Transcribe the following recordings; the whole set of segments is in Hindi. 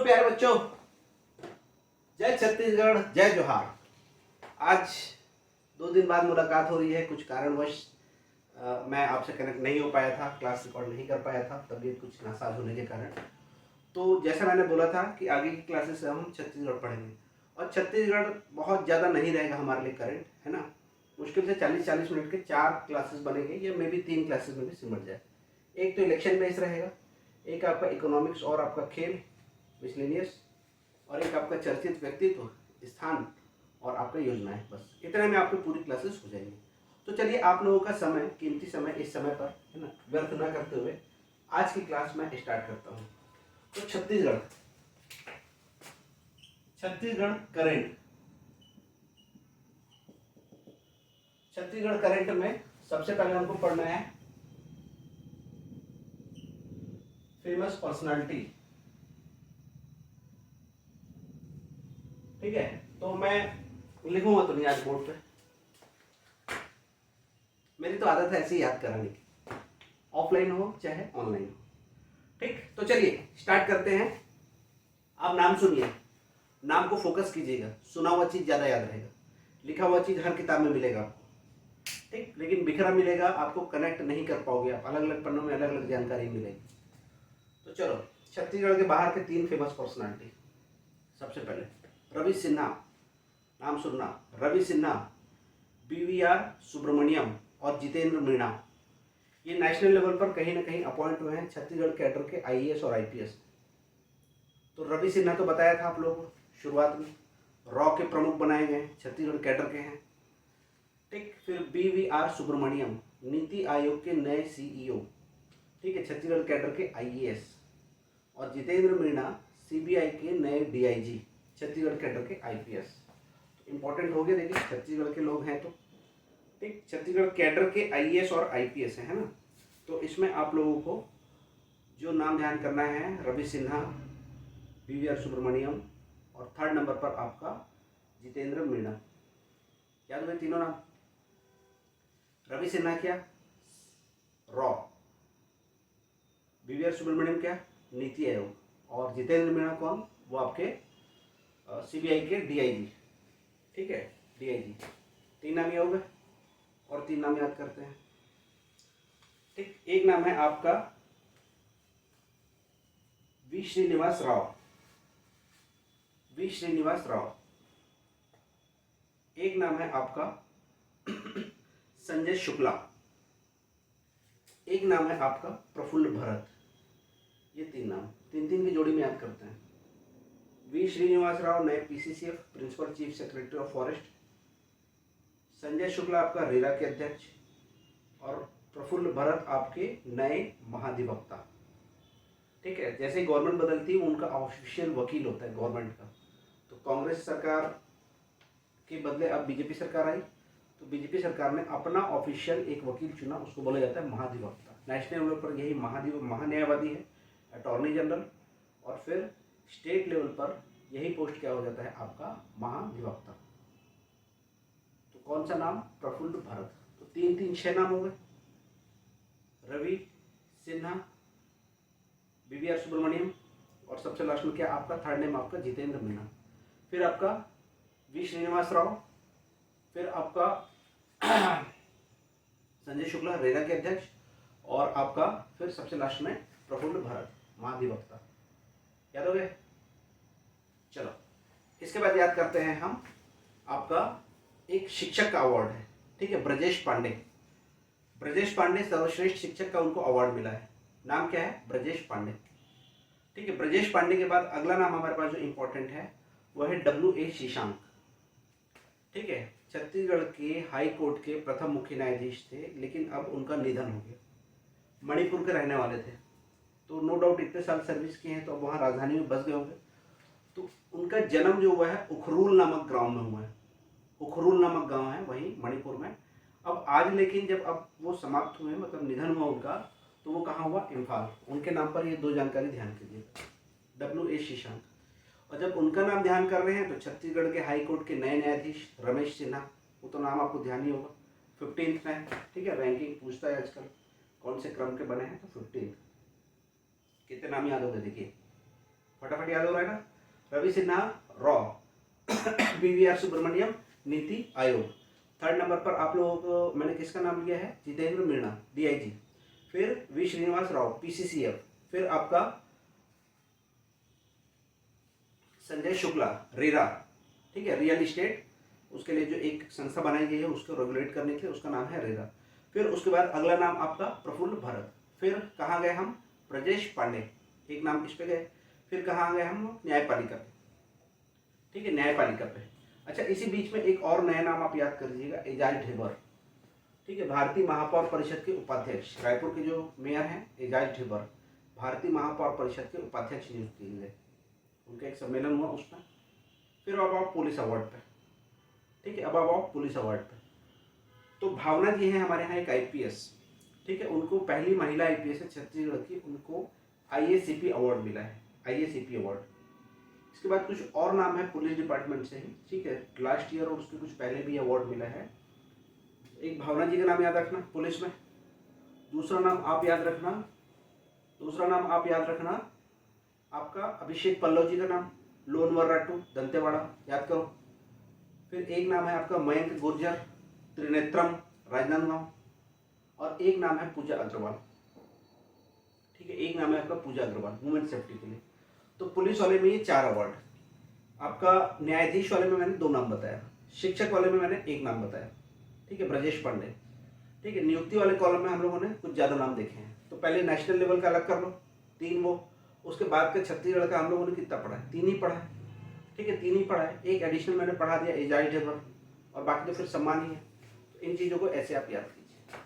प्यारे बच्चों, जय छत्तीसगढ़, जय जोहार। आज 2 दिन बाद मुलाकात हो रही है। कुछ कारणवश मैं आपसे कनेक्ट नहीं हो पाया था, क्लास रिकॉर्ड नहीं कर पाया था, तबीयत कुछ नासाज होने के कारण। तो जैसा मैंने बोला था कि आगे की क्लासेस से हम छत्तीसगढ़ पढ़ेंगे और छत्तीसगढ़ बहुत ज़्यादा नहीं रहेगा हमारे लिए करंट, है ना। मुश्किल से 40-40 मिनट के 4 क्लासेस बनेंगे या मे बी 3 क्लासेस में भी सिमट जाए। एक तो इलेक्शन बेस्ड रहेगा, एक आपका इकोनॉमिक्स और आपका खेल मिसलेनियस, और एक आपका चर्चित व्यक्तित्व, स्थान और आपका योजनाएं। बस इतने में आपकी पूरी क्लासेस हो जाएंगी। तो चलिए, आप लोगों का समय, कीमती समय, इस समय पर, है ना, व्यर्थ न करते हुए आज की क्लास में स्टार्ट करता हूँ। तो छत्तीसगढ़ करंट, छत्तीसगढ़ करंट में सबसे पहले हमको पढ़ना है फेमस पर्सनालिटी। ठीक है, तो मैं लिखूंगा तो नहीं आज बोर्ड पे, मेरी तो आदत है ऐसे ही याद कराने की, ऑफलाइन हो चाहे ऑनलाइन हो। ठीक, तो चलिए स्टार्ट करते हैं। आप नाम सुनिए, नाम को फोकस कीजिएगा। सुना हुआ चीज़ ज़्यादा याद रहेगा, लिखा हुआ चीज़ हर किताब में मिलेगा आपको, ठीक, लेकिन बिखरा मिलेगा, आपको कनेक्ट नहीं कर पाओगे आप। अलग अलग पन्नों में अलग अलग जानकारी मिलेगी। तो चलो, छत्तीसगढ़ के बाहर के 3 फेमस पर्सनालिटी। सबसे पहले रवि सिन्हा, नाम सुनना, रवि सिन्हा, BVR सुब्रमण्यम और जितेंद्र मीणा। ये नेशनल लेवल पर कहीं ना कहीं अपॉइंट हुए हैं छत्तीसगढ़ कैडर के IAS और IPS। तो रवि सिन्हा तो बताया था आप लोगों को शुरुआत में, रॉ के प्रमुख बनाए गए हैं, छत्तीसगढ़ कैडर के हैं। ठीक, फिर BVR सुब्रमण्यम नीति आयोग के नए CEO, ठीक है, छत्तीसगढ़ कैडर के IAS। और जितेंद्र मीणा CBI के नए DIG, छत्तीसगढ़ कैडर के IPS। इंपॉर्टेंट हो गया, देखिए छत्तीसगढ़ के लोग हैं तो, ठीक, छत्तीसगढ़ कैडर के IAS और IPS है ना। तो इसमें आप लोगों को जो नाम ध्यान करना है, रवि सिन्हा, BVR सुब्रमण्यम और 3rd नंबर पर आपका जितेंद्र मीणा। याद हुए तीनों नाम? रवि सिन्हा क्या, रॉ, BVR सुब्रमण्यम क्या, नीति आयोग, और जितेंद्र मीणा कौन, वो आपके CBI के DIG। ठीक है, DIG। 3 नाम ये हो गए, और 3 नाम याद करते हैं। ठीक, एक नाम है आपका वी श्रीनिवास राव, एक नाम है आपका संजय शुक्ला, एक नाम है आपका प्रफुल्ल भरत। ये 3 नाम, 3-3 की जोड़ी में याद करते हैं। वी श्रीनिवास राव नए PCCF, principal chief secretary of forest, Sanjay Shukla आपका रेरा के अध्यक्ष, और प्रफुल्ल भरत आपके नए महाधिवक्ता। ठीक है, जैसे ही गवर्नमेंट बदलती है उनका ऑफिशियल वकील होता है गवर्नमेंट का। तो कांग्रेस सरकार के बदले अब BJP सरकार आई, तो BJP सरकार ने अपना ऑफिशियल एक वकील चुना, उसको बोला जाता है महाधिवक्ता। नेशनल लेवल पर यही महान्यायवादी है, अटॉर्नी जनरल, और फिर स्टेट लेवल पर यही पोस्ट क्या हो जाता है आपका महाधिवक्ता। तो कौन सा नाम, प्रफुल्ल भरत। तो 3-3 6 नाम हो गए, रवि सिन्हा, BVR सुब्रमण्यम, और सबसे लास्ट में क्या आपका 3rd नेम आपका जितेंद्र मीणा। फिर आपका वी श्रीनिवास राव, फिर आपका संजय शुक्ला रेरा के अध्यक्ष, और आपका फिर सबसे लास्ट में प्रफुल्ल भरत महाधिवक्ता। याद हो गए? चलो, इसके बाद याद करते हैं हम आपका एक शिक्षक का अवार्ड है। ठीक है, ब्रजेश पांडे सर्वश्रेष्ठ शिक्षक का उनको अवार्ड मिला है। नाम क्या है, ब्रजेश पांडे। ठीक है, ब्रजेश पांडे के बाद अगला नाम हमारे पास जो इंपॉर्टेंट है वो है WA शीशांक। ठीक है, छत्तीसगढ़ के हाई कोर्ट के प्रथम मुख्य न्यायाधीश थे, लेकिन अब उनका निधन हो गया। मणिपुर के रहने वाले थे, तो नो डाउट इतने साल सर्विस किए हैं तो अब वहाँ राजधानी में बस गए होंगे। तो उनका जन्म जो हुआ है उखरूल नामक गांव में हुआ है, उखरूल नामक गांव है वहीं मणिपुर में। अब आज लेकिन जब अब वो समाप्त हुए, मतलब निधन हुआ उनका, तो वो कहाँ हुआ, इम्फाल। उनके नाम पर ये 2 जानकारी ध्यान कीजिए, WA शीशांक। और जब उनका नाम ध्यान कर रहे हैं तो छत्तीसगढ़ के हाई कोर्ट के नए न्यायाधीश रमेश सिन्हा, वो तो नाम आपको ध्यान ही होगा, 15th में। ठीक है, रैंकिंग पूछता है आजकल कौन से क्रम के बने हैं, तो 15th। कितने नाम याद हो गए, देखिए फटाफट याद हो रहा है ना। Ravi Sinha raw, BVR Subramaniam NITI Aayog. Third number पर आप लोगों को मैंने किसका नाम लिया है, जितेंद्र मीणा DIG। फिर वी श्रीनिवास राव PCCF। फिर आपका संजय शुक्ला रेरा, ठीक है, रियल इस्टेट, उसके लिए जो एक संस्था बनाई गई है उसको रेगुलेट करने के लिए, उसका नाम है रेरा। फिर उसके बाद अगला नाम आपका प्रफुल्ल भरत। फिर कहाँ गए हम, ब्रजेश पांडे, एक नाम इस पे गए। फिर कहाँ गए हम, न्यायपालिका पे, ठीक है, न्यायपालिका पे। अच्छा, इसी बीच में एक और नया नाम आप याद कर लीजिएगा, एजाज ढेबर, ठीक है, भारतीय महापौर परिषद के उपाध्यक्ष। रायपुर के जो मेयर हैं एजाज ढेबर, भारतीय महापौर परिषद के उपाध्यक्ष नियुक्त किए गए, उनका एक सम्मेलन हुआ उसमें। फिर अब आप पुलिस अवार्ड पे, ठीक है, अब आप पुलिस अवार्ड पे। तो भावना जी हैं हमारे यहाँ एक IPS, ठीक है, उनको पहली महिला IPS है छत्तीसगढ़ की, उनको IACP अवार्ड मिला है, IACP अवार्ड। इसके बाद कुछ और नाम है पुलिस डिपार्टमेंट से ही, ठीक है, लास्ट ईयर और उसके कुछ पहले भी अवार्ड मिला है। एक भावना जी का नाम याद रखना पुलिस में। दूसरा नाम आप याद रखना आपका अभिषेक पल्लव जी का नाम, लोन वर्राटू दंतेवाड़ा, याद करो। फिर एक नाम है आपका मयंक गुर्जर त्रिनेत्रम राजनांदगांव, और एक नाम है पूजा अग्रवाल, ठीक है, एक नाम है आपका पूजा अग्रवाल वुमेन सेफ्टी के लिए। तो पुलिस वाले में ये 4 अवार्ड। आपका न्यायाधीश वाले में मैंने 2 नाम बताया, शिक्षक वाले में मैंने 1 नाम बताया, ठीक है, ब्रजेश पांडे, ठीक है। नियुक्ति वाले कॉलम में हम लोगों ने कुछ ज़्यादा नाम देखे हैं। तो पहले नेशनल लेवल का अलग कर लो, 3 वो। उसके बाद का छत्तीसगढ़ का हम लोगों ने कितना पढ़ा है, 3 ही पढ़ा है, ठीक है, 3 ही पढ़ा है। एक एडिशनल मैंने पढ़ा दिया एजाज ढेबर, और बाकी तो फिर सम्मान ही है। तो इन चीज़ों को ऐसे आप याद कीजिए,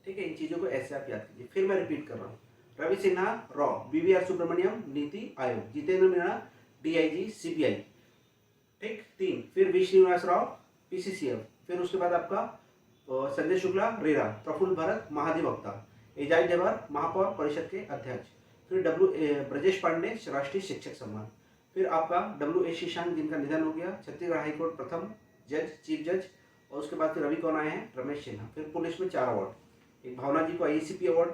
ठीक है, इन चीज़ों को ऐसे आप याद कीजिए। फिर मैं रिपीट कर रहा हूँ, Ravi Sinha raw, BVR Subramaniam NITI Aayog, Jitendra Meena DIG CBI, ठीक, 3। फिर वी श्रीनिवास राव PCCF। फिर उसके बाद आपका संजय शुक्ला रेरा, प्रफुल्ल भरत महाधिवक्ता, एजाज ढेबर महापौर परिषद के अध्यक्ष। फिर ब्रजेश पांडे राष्ट्रीय शिक्षक सम्मान। फिर आपका WA शीशांक जिनका निधन हो गया, छत्तीसगढ़ हाईकोर्ट प्रथम जज चीफ जज। और उसके बाद फिर रवि कौन आए हैं, रमेश सिन्हा। फिर पुलिस में 4 अवार्ड, एक भावना जी को IACP अवार्ड।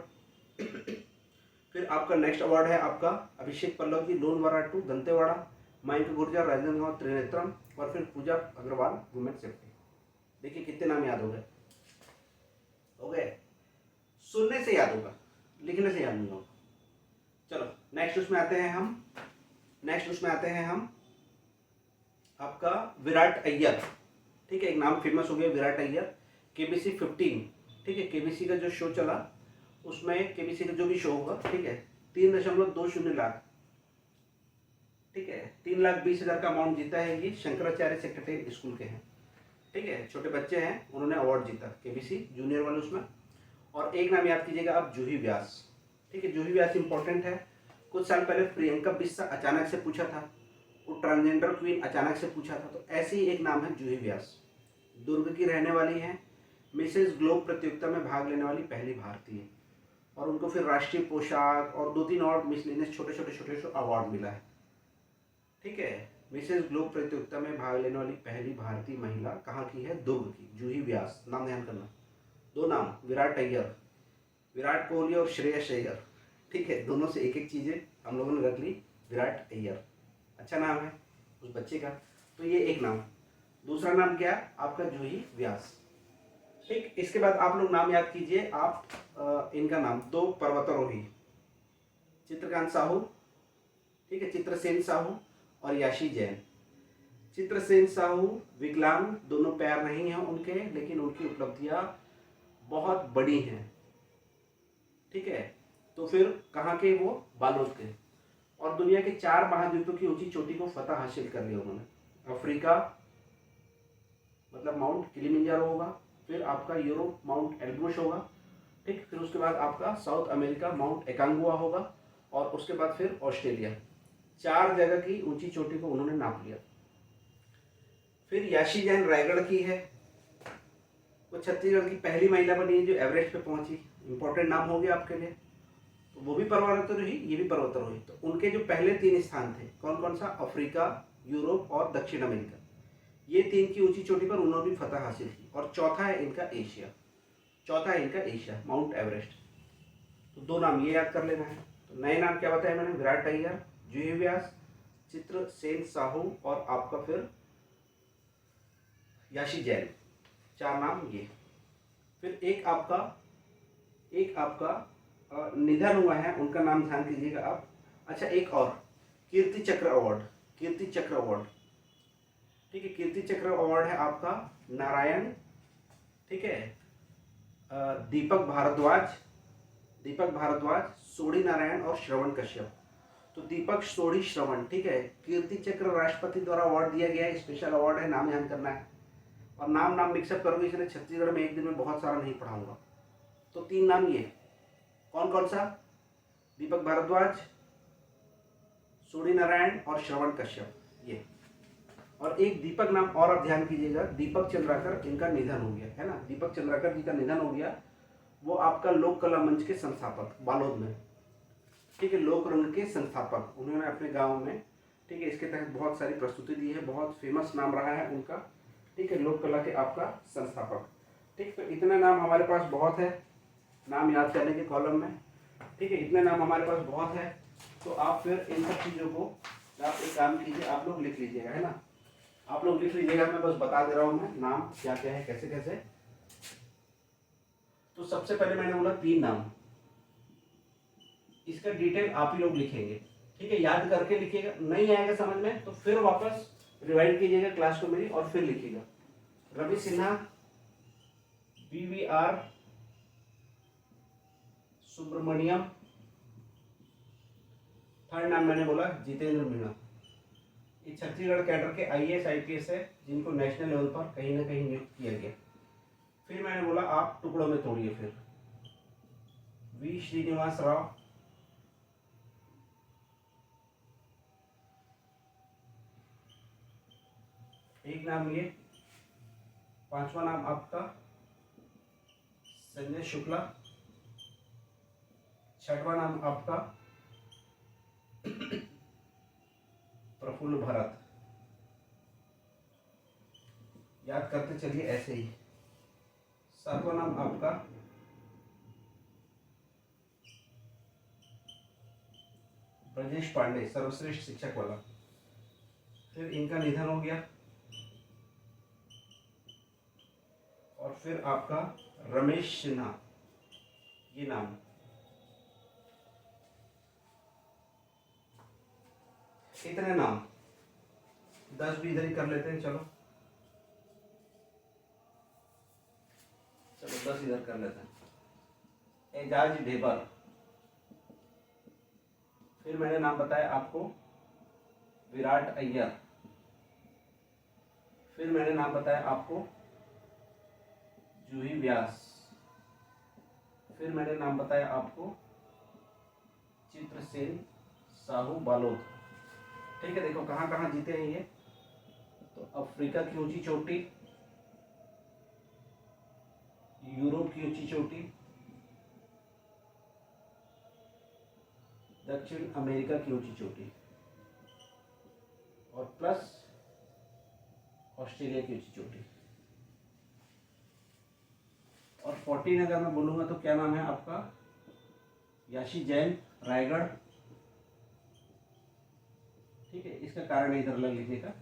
फिर आपका नेक्स्ट अवार्ड है आपका अभिषेक पल्लव जी लोन वर्राटू दंतेवाड़ा, मयंक गुर्जर राजनांदगांव त्रिनेत्रम, और फिर पूजा अग्रवाल वुमेन सेफ्टी। देखिए कितने नाम याद हो गए, सुनने से याद होगा, लिखने से याद नहीं होगा। चलो नेक्स्ट उसमें आते हैं हम आपका विराट अय्यर, ठीक है, एक नाम फेमस हो गया विराट अय्यर, KBC 15, ठीक है, KBC का जो शो चला उसमें KBC का जो भी शो होगा, ठीक है, 3.20 लाख, ठीक है, 3,20,000 का अमाउंट जीता है। ये शंकराचार्य सेक्रेटरी स्कूल के हैं, ठीक है, छोटे बच्चे हैं, उन्होंने अवार्ड जीता KBC जूनियर वाले उसमें। और एक नाम याद कीजिएगा आप, जूही व्यास, ठीक है, जूही व्यास इंपॉर्टेंट है। कुछ साल पहले प्रियंका बिस्सा अचानक से पूछा था, वो ट्रांसजेंडर क्वीन अचानक से पूछा था, तो ऐसे ही एक नाम है जूही व्यास, दुर्ग की रहने वाली हैं, मिसेस ग्लोब प्रतियोगिता में भाग लेने वाली पहली भारतीय, और उनको फिर राष्ट्रीय पोशाक और 2-3 और मिसलेनियस छोटे छोटे अवार्ड मिला है, ठीक है। मिसेस ग्लोब प्रतियोगिता में भाग लेने वाली पहली भारतीय महिला कहाँ की है, दुर्ग की, जूही व्यास, नाम ध्यान करना। 2 नाम, विराट अय्यर, विराट कोहली और श्रेयस अय्यर, ठीक है, दोनों से एक चीज़ें हम लोगों ने रख ली। विराट अय्यर अच्छा नाम है उस बच्चे का। तो ये एक नाम। दूसरा नाम क्या है आपका, जूही व्यास, ठीक। इसके बाद आप लोग नाम याद कीजिए आप इनका नाम, 2 पर्वतारोही, चित्रकांत साहू, ठीक है, चित्रसेन साहू और याशी जैन। चित्रसेन साहू विकलांग, दोनों पैर नहीं हैं उनके, लेकिन उनकी उपलब्धियां बहुत बड़ी हैं, ठीक है। तो फिर कहाँ के वो, बालोद के। और दुनिया के 4 महाद्वीपों की ऊंची चोटी को फतह हासिल कर लिया उन्होंने। अफ्रीका मतलब माउंट किलिमंजारो होगा, फिर आपका यूरोप माउंट एल्ब्रुस होगा, ठीक। फिर उसके बाद आपका साउथ अमेरिका माउंट एकांगुआ होगा, और उसके बाद फिर ऑस्ट्रेलिया। 4 जगह की ऊंची चोटी को उन्होंने नाप लिया। फिर याशी जैन रायगढ़ की है, वो छत्तीसगढ़ की पहली महिला बनी है जो एवरेस्ट पे पहुंची। इंपॉर्टेंट नाम हो गया आपके लिए। तो वो भी पर्वतारोही, ये भी पर्वतारोही। तो उनके जो पहले 3 स्थान थे कौन कौन सा, अफ्रीका, यूरोप और दक्षिण अमेरिका, ये 3 की ऊंची चोटी पर उन्होंने भी फतह हासिल की। और चौथा है इनका एशिया, माउंट एवरेस्ट। तो 2 नाम ये याद कर लेना है। तो नए नाम क्या बताया मैंने, विराट अय्यर, जूही व्यास, चित्रसेन साहू और आपका फिर याशी जैन, 4 नाम ये। फिर एक आपका निधन हुआ है, उनका नाम ध्यान कीजिएगा आप। अच्छा, एक और कीर्ति चक्र अवार्ड, कीर्ति चक्र अवार्ड, ठीक है। कीर्ति चक्र अवार्ड है आपका नारायण, ठीक है, दीपक भारद्वाज, सोढ़ी नारायण और श्रवण कश्यप। तो दीपक, सोढ़ी, श्रवण, ठीक है। कीर्ति चक्र राष्ट्रपति द्वारा अवार्ड दिया गया है, स्पेशल अवार्ड है, नाम ध्यान करना है। और नाम मिक्सअप करोगे इसलिए छत्तीसगढ़ में एक दिन में बहुत सारा नहीं पढ़ाऊंगा। तो 3 नाम ये, कौन कौन सा? दीपक भारद्वाज, सोढ़ी नारायण और श्रवण कश्यप, ये। और एक दीपक नाम और आप ध्यान कीजिएगा, दीपक चंद्राकर, इनका निधन हो गया है ना, दीपक चंद्राकर जी का निधन हो गया। वो आपका लोक कला मंच के संस्थापक, बालोद में, ठीक है, लोक रंग के संस्थापक। उन्होंने अपने गांव में, ठीक है, इसके तहत बहुत सारी प्रस्तुति दी है, बहुत फेमस नाम रहा है उनका, ठीक है, लोक कला के आपका संस्थापक, ठीक। तो इतने नाम हमारे पास बहुत है नाम याद करने के कॉलम में, ठीक है, इतने नाम हमारे पास बहुत है। तो आप फिर इन सब चीज़ों को आप एक काम कीजिए, आप लोग लिख लीजिएगा, है ना, आप लोग लिख लीजिएगा। मैं बस बता दे रहा हूँ मैं नाम क्या क्या है, कैसे कैसे। तो सबसे पहले मैंने बोला 3 नाम, इसका डिटेल आप ही लोग लिखेंगे, ठीक है, याद करके लिखिएगा। नहीं आएगा समझ में तो फिर वापस रिवाइंड कीजिएगा क्लास को मेरी और फिर लिखिएगा। रवि सिन्हा, BVR सुब्रमण्यम, थर्ड नाम मैंने बोला जितेंद्र मीणा। ये छत्तीसगढ़ कैडर के IAS IPS है, जिनको नेशनल लेवल पर कहीं ना कहीं नियुक्त किया गया। फिर मैंने बोला आप टुकड़ों में तोड़िए, फिर V श्रीनिवास राव, एक नाम ये, 5वां नाम आपका संजय शुक्ला, 6वां नाम आपका प्रफुल्ल भरत। याद करते चलिए ऐसे ही। 7वां नाम आपका ब्रजेश पांडे, सर्वश्रेष्ठ शिक्षक वाला। फिर इनका निधन हो गया। और फिर आपका रमेश सिन्हा, ये नाम। इतने नाम, 10 भी इधर ही कर लेते हैं, चलो 10 इधर कर लेते हैं। एजाज ढेबर। फिर मैंने नाम बताया आपको विराट अय्यर। फिर मैंने नाम बताया आपको जूही व्यास। फिर मैंने नाम बताया आपको चित्रसेन साहू, बालोद, ठीक है। देखो कहाँ कहाँ जीते हैं ये, तो अफ्रीका की ऊंची चोटी, यूरोप की ऊंची चोटी, दक्षिण अमेरिका की ऊंची चोटी और प्लस ऑस्ट्रेलिया की ऊंची चोटी। और 14 अगर मैं बोलूँगा तो क्या नाम है आपका, याशी जैन, रायगढ़, ठीक है। इसका कारण इधर लग लीजिएगा।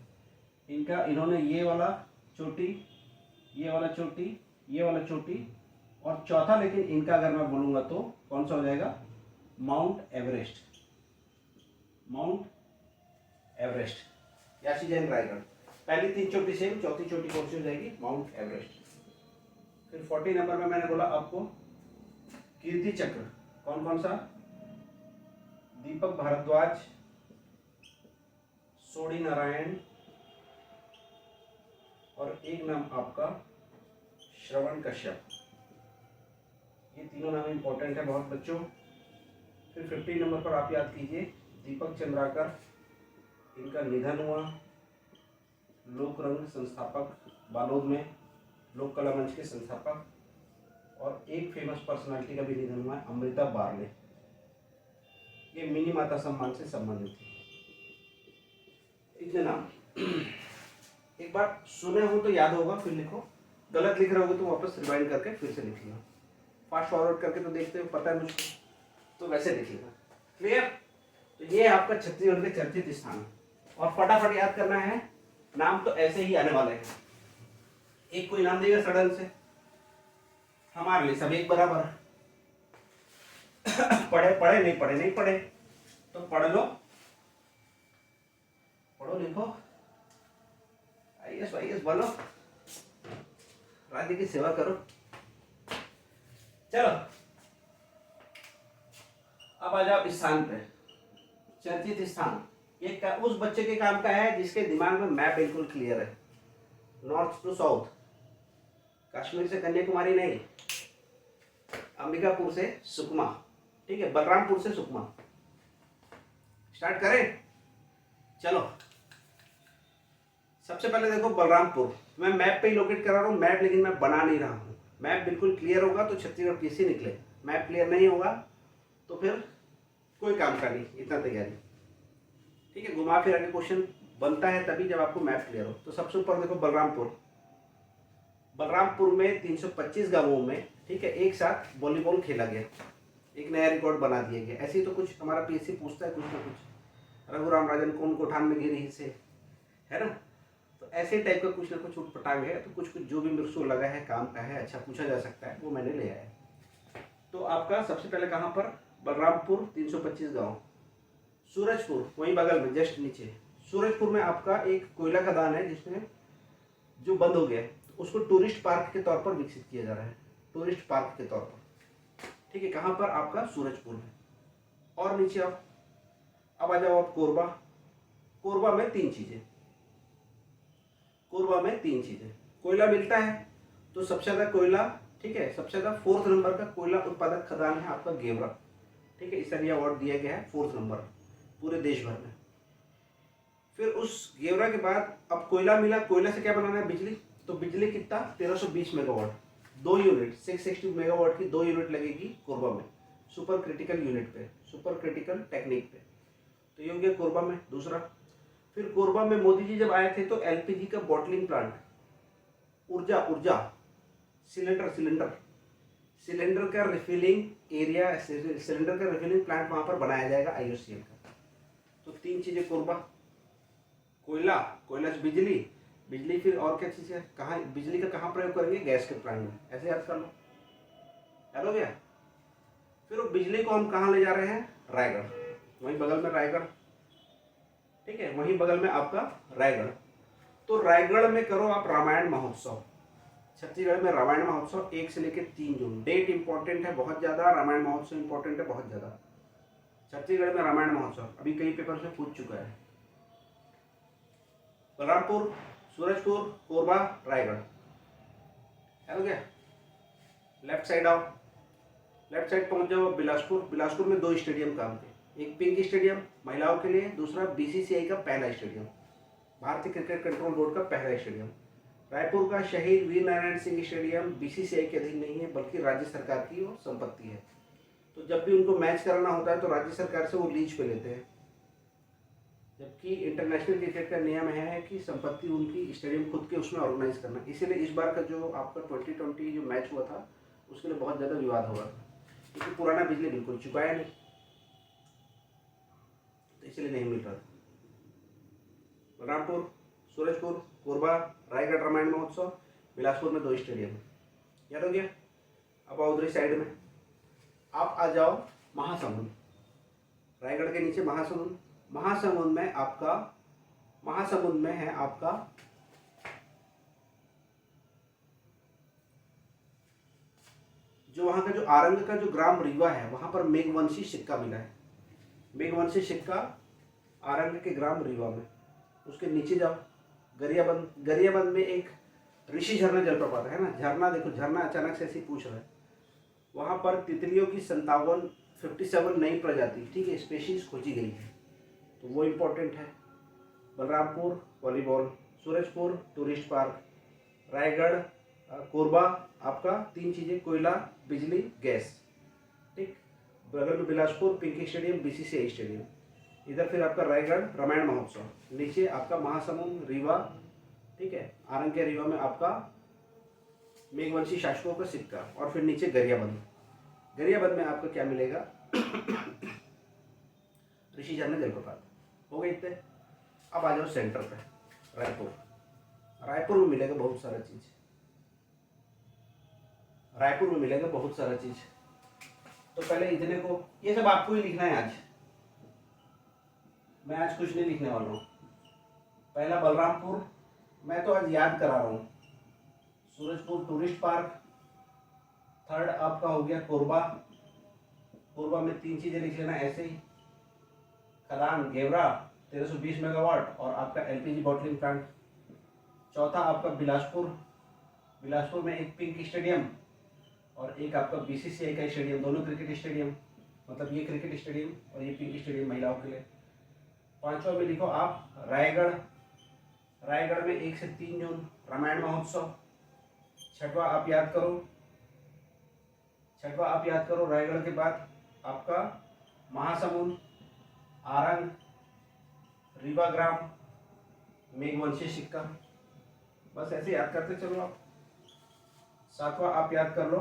इन्होंने ये वाला चोटी, ये वाला चोटी, ये वाला चोटी और चौथा, लेकिन इनका अगर मैं बोलूँगा तो कौन सा हो जाएगा, माउंट एवरेस्ट, माउंट एवरेस्ट, याशी जैन, रायगढ़। पहली 3 चोटी सेम, चौथी चोटी कौन सी हो जाएगी, माउंट एवरेस्ट। फिर 40 नंबर में मैंने बोला आपको कीर्ति चक्र, कौन कौन सा, दीपक भारद्वाज, सोढ़ी नारायण और एक नाम आपका श्रवण कश्यप। ये तीनों नाम इंपॉर्टेंट है बहुत बच्चों। फिर 50 नंबर पर आप याद कीजिए दीपक चंद्राकर, इनका निधन हुआ, लोक रंग संस्थापक, बालोद में लोक कला मंच के संस्थापक। और एक फेमस पर्सनालिटी का भी निधन हुआ है, अमृता बारले। ये मिनी माता सम्मान से संबंधित थी। इतने नाम एक बार सुने हो तो याद होगा, फिर लिखो। गलत लिख रहे हो तो वापस रिवाइंड करके फिर से लिख लेना। फास्ट फॉरवर्ड करके तो देखते हो, पता है मुझको, तो वैसे लिख लेना। क्लियर? तो ये आपका छत्तीसगढ़ के चर्चित स्थान। और फटाफट याद करना है, नाम तो ऐसे ही आने वाले हैं, एक कोई नाम देगा सडन से, हमारे लिए सब एक बराबर। पढ़े पढ़े नहीं पढ़े नहीं पढ़े, तो पढ़ लो, पढ़ो लिखो, आईएएस वाईएएस बनो, राज्य की सेवा करो। चलो अब आ जाओ स्थान पे। चर्चित स्थान ये उस बच्चे के काम का है जिसके दिमाग में मैप बिल्कुल क्लियर है। नॉर्थ टू साउथ, कश्मीर से कन्याकुमारी नहीं, अंबिकापुर से सुकमा, ठीक है, बलरामपुर से सुकमा। स्टार्ट करें, चलो। सबसे पहले देखो बलरामपुर, मैं मैप पे ही लोकेट करा रहा हूँ मैप, लेकिन मैं बना नहीं रहा हूँ। मैप बिल्कुल क्लियर होगा तो छत्तीसगढ़ पीसी निकले, मैप क्लियर नहीं होगा तो फिर कोई काम का नहीं, इतना तैयारी, ठीक है। घुमा फिरा के क्वेश्चन बनता है तभी जब आपको मैप क्लियर हो। तो सबसे ऊपर देखो बलरामपुर, बलरामपुर में 325 गांवों में, ठीक है, एक साथ वॉलीबॉल खेला गया, एक नया रिकॉर्ड बना दिया गया। ऐसे ही तो कुछ हमारा पीएससी पूछता है कुछ ना कुछ, रघुराम राजन कौन कोठान में गिरी से, है ना। तो ऐसे टाइप का कुछ ना कुछ उठपटांग है, तो कुछ कुछ जो भी मेरे को लगा है काम का है, अच्छा पूछा जा सकता है, वो मैंने ले आया। तो आपका सबसे पहले कहाँ पर, बलरामपुर 325 गाँव। सूरजपुर वहीं बगल में जस्ट नीचे, सूरजपुर में आपका एक कोयला खदान है जिसमें जो बंद हो गया है, तो उसको टूरिस्ट पार्क के तौर पर विकसित किया जा रहा है, टूरिस्ट पार्क के तौर पर, ठीक है। कहाँ पर, आपका सूरजपुर में। और नीचे अब आ जाओ आप कोरबा। कोरबा में तीन चीजें, कोरबा में तीन चीजें, कोयला मिलता है तो सबसे ज्यादा कोयला, ठीक है, सबसे ज्यादा 4th नंबर का कोयला उत्पादक खदान है आपका गेवरा, ठीक है। इसलिए अवार्ड दिया गया है 4th नंबर पूरे देश भर में। फिर उस गेवरा के बाद अब कोयला मिला, कोयला से क्या बनाना है, बिजली। तो बिजली कितना, 1320 मेगावाट, 2 यूनिट 660 मेगावाट की 2 यूनिट लगेगी कोरबा में, सुपर क्रिटिकल यूनिट पे, सुपर क्रिटिकल टेक्निक पे। तो ये हो गया कोरबा में। दूसरा, फिर कोरबा में मोदी जी जब आए थे तो एलपीजी का बॉटलिंग प्लांट, ऊर्जा सिलेंडर का रिफिलिंग एरिया, सिलेंडर का रिफिलिंग प्लांट वहां पर बनाया जाएगा आईओसीएल का। तो तीन चीजें कोरबा, कोयला से बिजली फिर और क्या चीज़ है, कहाँ बिजली का कहाँ प्रयोग करेंगे, गैस के प्लांट में, ऐसे याद कर लो, याद हो गया। फिर वो बिजली को हम कहाँ ले जा रहे हैं, रायगढ़, वहीं बगल में रायगढ़, ठीक है, वहीं बगल में आपका रायगढ़। तो रायगढ़ में करो आप रामायण महोत्सव। छत्तीसगढ़ में रामायण महोत्सव 1 से लेकर 3 जून, डेट इंपॉर्टेंट है बहुत ज़्यादा, रामायण महोत्सव इंपॉर्टेंट है बहुत ज़्यादा। छत्तीसगढ़ में रामायण महोत्सव अभी कई पेपर में पूछ चुका है। बलरामपुर, सूरजपुर, कोरबा, रायगढ़, हो गया। लेफ्ट साइड आओ, लेफ्ट साइड पहुंच जाओ बिलासपुर। बिलासपुर में 2 स्टेडियम काम थे, एक पिंक स्टेडियम महिलाओं के लिए, दूसरा बीसीसीआई का पहला स्टेडियम, भारतीय क्रिकेट कंट्रोल बोर्ड का पहला स्टेडियम। रायपुर का शहीद वीर नारायण सिंह स्टेडियम बीसीसीआई के अधीन नहीं है, बल्कि राज्य सरकार की वो संपत्ति है। तो जब भी उनको मैच कराना होता है तो राज्य सरकार से वो लीज पे लेते हैं, जबकि इंटरनेशनल क्रिकेट का नियम है कि संपत्ति उनकी स्टेडियम खुद के उसमें ऑर्गेनाइज करना। इसीलिए इस बार का जो आपका 2020 जो मैच हुआ था उसके लिए बहुत ज़्यादा विवाद हुआ था, क्योंकि पुराना बिजली बिल्कुल चुकाया नहीं, तो इसलिए नहीं मिल रहा था। बलरामपुर, सूरजपुर, कोरबा, रायगढ़ रामायण महोत्सव, बिलासपुर में 2 स्टेडियम, याद हो गया। अब आओ उधरी साइड में, आप आ जाओ महासमुंद, रायगढ़ के नीचे महासमुंद। महासमुंद में है आपका जो वहां का जो आरंग का जो ग्राम रीवा है, वहां पर मेघवंशी सिक्का मिला है, मेघवंशी सिक्का आरंग के ग्राम रीवा में। उसके नीचे जाओ गरियाबंद में एक ऋषि झरना जलप्रपात है ना, झरना देखो, झरना अचानक से ऐसे पूछ रहा है। वहां पर तितलियों की 57 नई प्रजाति, ठीक है, स्पेशीज खोजी गई है, तो वो इम्पोर्टेंट है। Balrampur volleyball, Surajpur tourist park, Raigarh Korba आपका 3 चीज़ें, कोयला, बिजली, गैस, ठीक। बगल में Bilaspur Pinky stadium, BCCI stadium. इधर फिर आपका रायगढ़ रामायण महोत्सव, नीचे आपका महासमुंद रीवा, ठीक है, आरंग के रीवा में आपका मेघवंशी शासकों का सिक्का, और फिर नीचे गरियाबंद में आपका क्या मिलेगा ऋषि झरना जलप्रपात हो गए इतने। अब आ जाओ सेंटर पे, रायपुर। रायपुर में मिलेगा बहुत सारा चीज, रायपुर में मिलेगा बहुत सारा चीज। तो पहले इतने को, ये सब आपको ही लिखना है आज, मैं आज कुछ नहीं लिखने वाला हूँ। पहला बलरामपुर, मैं तो आज याद करा रहा हूँ। Surajpur tourist park. थर्ड आपका हो गया कोरबा। कोरबा में 3 चीजें लिख लेना ऐसे ही, खदान गेवरा 1320 मेगावाट और आपका एलपीजी बॉटलिंग प्लांट। चौथा आपका बिलासपुर। बिलासपुर में एक पिंक स्टेडियम और एक आपका बीसीसीआई का स्टेडियम, दोनों क्रिकेट स्टेडियम, मतलब ये क्रिकेट स्टेडियम और ये पिंक स्टेडियम महिलाओं के लिए। पांचवा में लिखो आप रायगढ़। रायगढ़ में 1 से 3 जून रामायण महोत्सव। छठवा आप याद करो रायगढ़ के बाद आपका महासमुंद, आरंग, रीवाग्राम, मेघवंशी सिक्का। बस ऐसे याद करते चलो आप। सातवां आप याद कर लो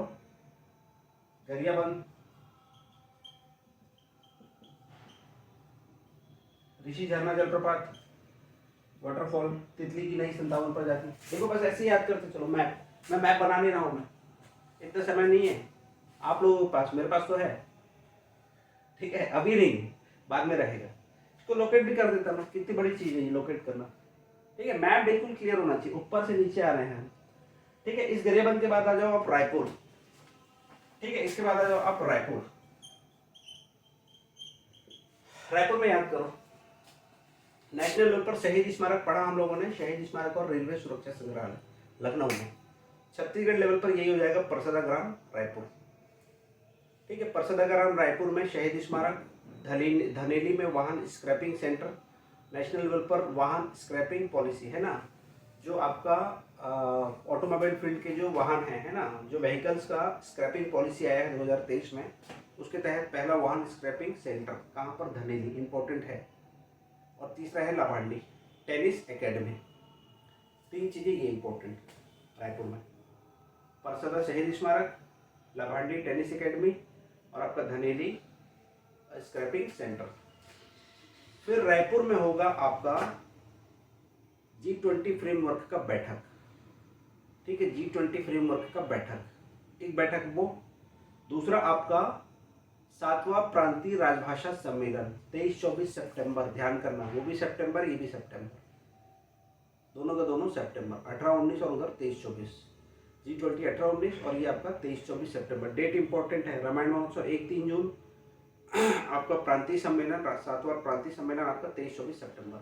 गरियाबंद, ऋषि झरना जलप्रपात, वाटरफॉल, तितली की नई 57 प्रजाति। देखो बस ऐसे ही याद करते चलो। मैं मैप बना नहीं रहा हूँ, मैं इतना समय नहीं है आप लोगों के पास, मेरे पास तो है, ठीक है, अभी नहीं, बाद में रहेगा। इसको लोकेट भी कर देता मैं, कितनी बड़ी चीज है ये लोकेट करना, ठीक है। मैप बिल्कुल क्लियर होना चाहिए, ऊपर से नीचे आ रहे हैं, ठीक है। इस गरियाबंद के बाद आ जाओ आप रायपुर, ठीक है। इसके बाद आ जाओ आप रायपुर। रायपुर में याद करो नेशनल लेवल पर शहीद स्मारक पढ़ा हम लोगों ने, शहीद स्मारक और रेलवे सुरक्षा संग्रहालय लखनऊ में। छत्तीसगढ़ लेवल पर यही हो जाएगा परसदा ग्राम रायपुर, ठीक है। परसदा ग्राम रायपुर में शहीद स्मारक, धनेली में वाहन स्क्रैपिंग सेंटर, नेशनल लेवल पर वाहन स्क्रैपिंग पॉलिसी है ना, जो आपका ऑटोमोबाइल फील्ड के जो वाहन है ना, जो व्हीकल्स का स्क्रैपिंग पॉलिसी आया है 2023 में, उसके तहत पहला वाहन स्क्रैपिंग सेंटर कहाँ पर, धनेली, इंपॉर्टेंट है। और तीसरा है लाभांडी टेनिस एकेडमी। 3 चीज़ें ये इंपॉर्टेंट रायपुर में, परसदा शहीद स्मारक, लाभांडी टेनिस एकेडमी और आपका धनेली स्क्रैपिंग सेंटर। फिर रायपुर में होगा आपका G20 फ्रेमवर्क का बैठक, ठीक है। G20 फ्रेमवर्क का बैठक, एक बैठक वो। दूसरा आपका 7वां प्रांतीय राजभाषा सम्मेलन 23-24 सितंबर, ध्यान करना, वो भी सितंबर ये भी सितंबर, दोनों का दोनों सितंबर, 18-19 और उधर 23-24। G20 18-19 और ये आपका 23-24 सितंबर। डेट इंपॉर्टेंट है। रामायण महोत्सव 1-3 जून, आपका प्रांतीय सम्मेलन 7वां प्रांतीय सम्मेलन आपका 23-24 सितंबर,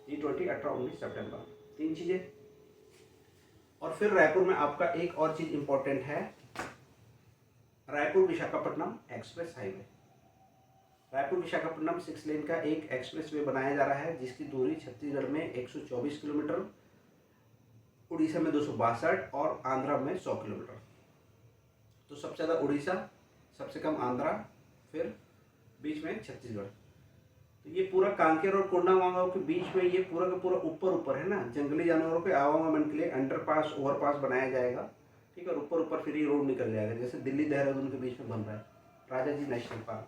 G20 18-19 सितंबर। 3 चीजें। और फिर रायपुर में आपका एक और चीज इंपॉर्टेंट है, रायपुर विशाखापट्टनम एक्सप्रेस हाईवे। रायपुर विशाखापट्टनम 6 लेन का एक एक्सप्रेस वे बनाया जा रहा है, जिसकी दूरी छत्तीसगढ़ में 124 किलोमीटर, उड़ीसा में 262 और आंध्रा में 100 किलोमीटर। तो सबसे ज़्यादा उड़ीसा, सबसे कम आंध्रा, फिर बीच में छत्तीसगढ़। तो ये पूरा कांकेर और कोंडागांव के बीच में ये पूरा का पूरा ऊपर है ना, जंगली जानवरों के आवागमन के लिए अंडरपास ओवरपास बनाया जाएगा, ठीक है। और ऊपर फिर ये रोड निकल जाएगा, जैसे दिल्ली देहरादून के बीच में बन रहा है राजा जी नेशनल पार्क।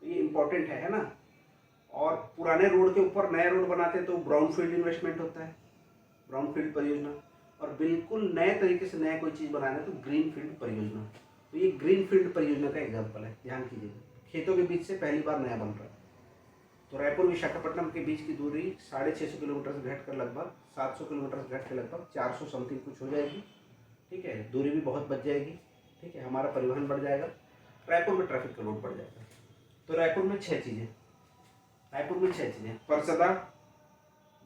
तो ये इंपॉर्टेंट है ना। और पुराने रोड के ऊपर नए रोड बनाते हैं तो ब्राउन फील्ड इन्वेस्टमेंट होता है, ब्राउन फील्ड परियोजना। और बिल्कुल नए तरीके से नया कोई चीज़ बनाना है तो ग्रीन फील्ड परियोजना। तो ये ग्रीन फील्ड परियोजना का एग्जाम्पल है, ध्यान कीजिएगा। खेतों के बीच से पहली बार नया बन रहा है। तो रायपुर विशाखापट्टनम के बीच की दूरी 650 किलोमीटर से घटकर लगभग 700 किलोमीटर से घट के लगभग 400 समथिंग कुछ हो जाएगी, ठीक है। दूरी भी बहुत बच जाएगी, ठीक है। हमारा परिवहन बढ़ जाएगा, रायपुर में ट्रैफिक का लोड बढ़ जाएगा। तो रायपुर में 6 चीज़ें, परसदा,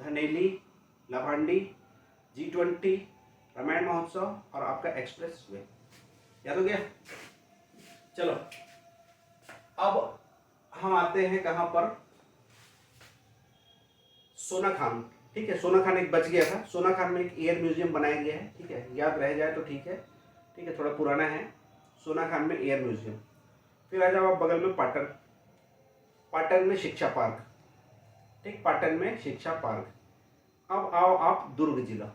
धनेली, लाभांडी, G20, रामायण महोत्सव और आपका एक्सप्रेस वे। याद हो गया? चलो अब हम आते हैं कहाँ पर, सोनाखान, ठीक है। सोनाखान एक बच गया था, सोनाखान में एक एयर म्यूजियम बनाया गया है, ठीक है। याद रह जाए तो ठीक है, ठीक है, थोड़ा पुराना है। सोनाखान में एयर म्यूजियम। फिर आ जाओ आप बगल में पाटन, पाटन में शिक्षा पार्क, ठीक, पाटन में शिक्षा पार्क। अब आओ आप दुर्ग जिला,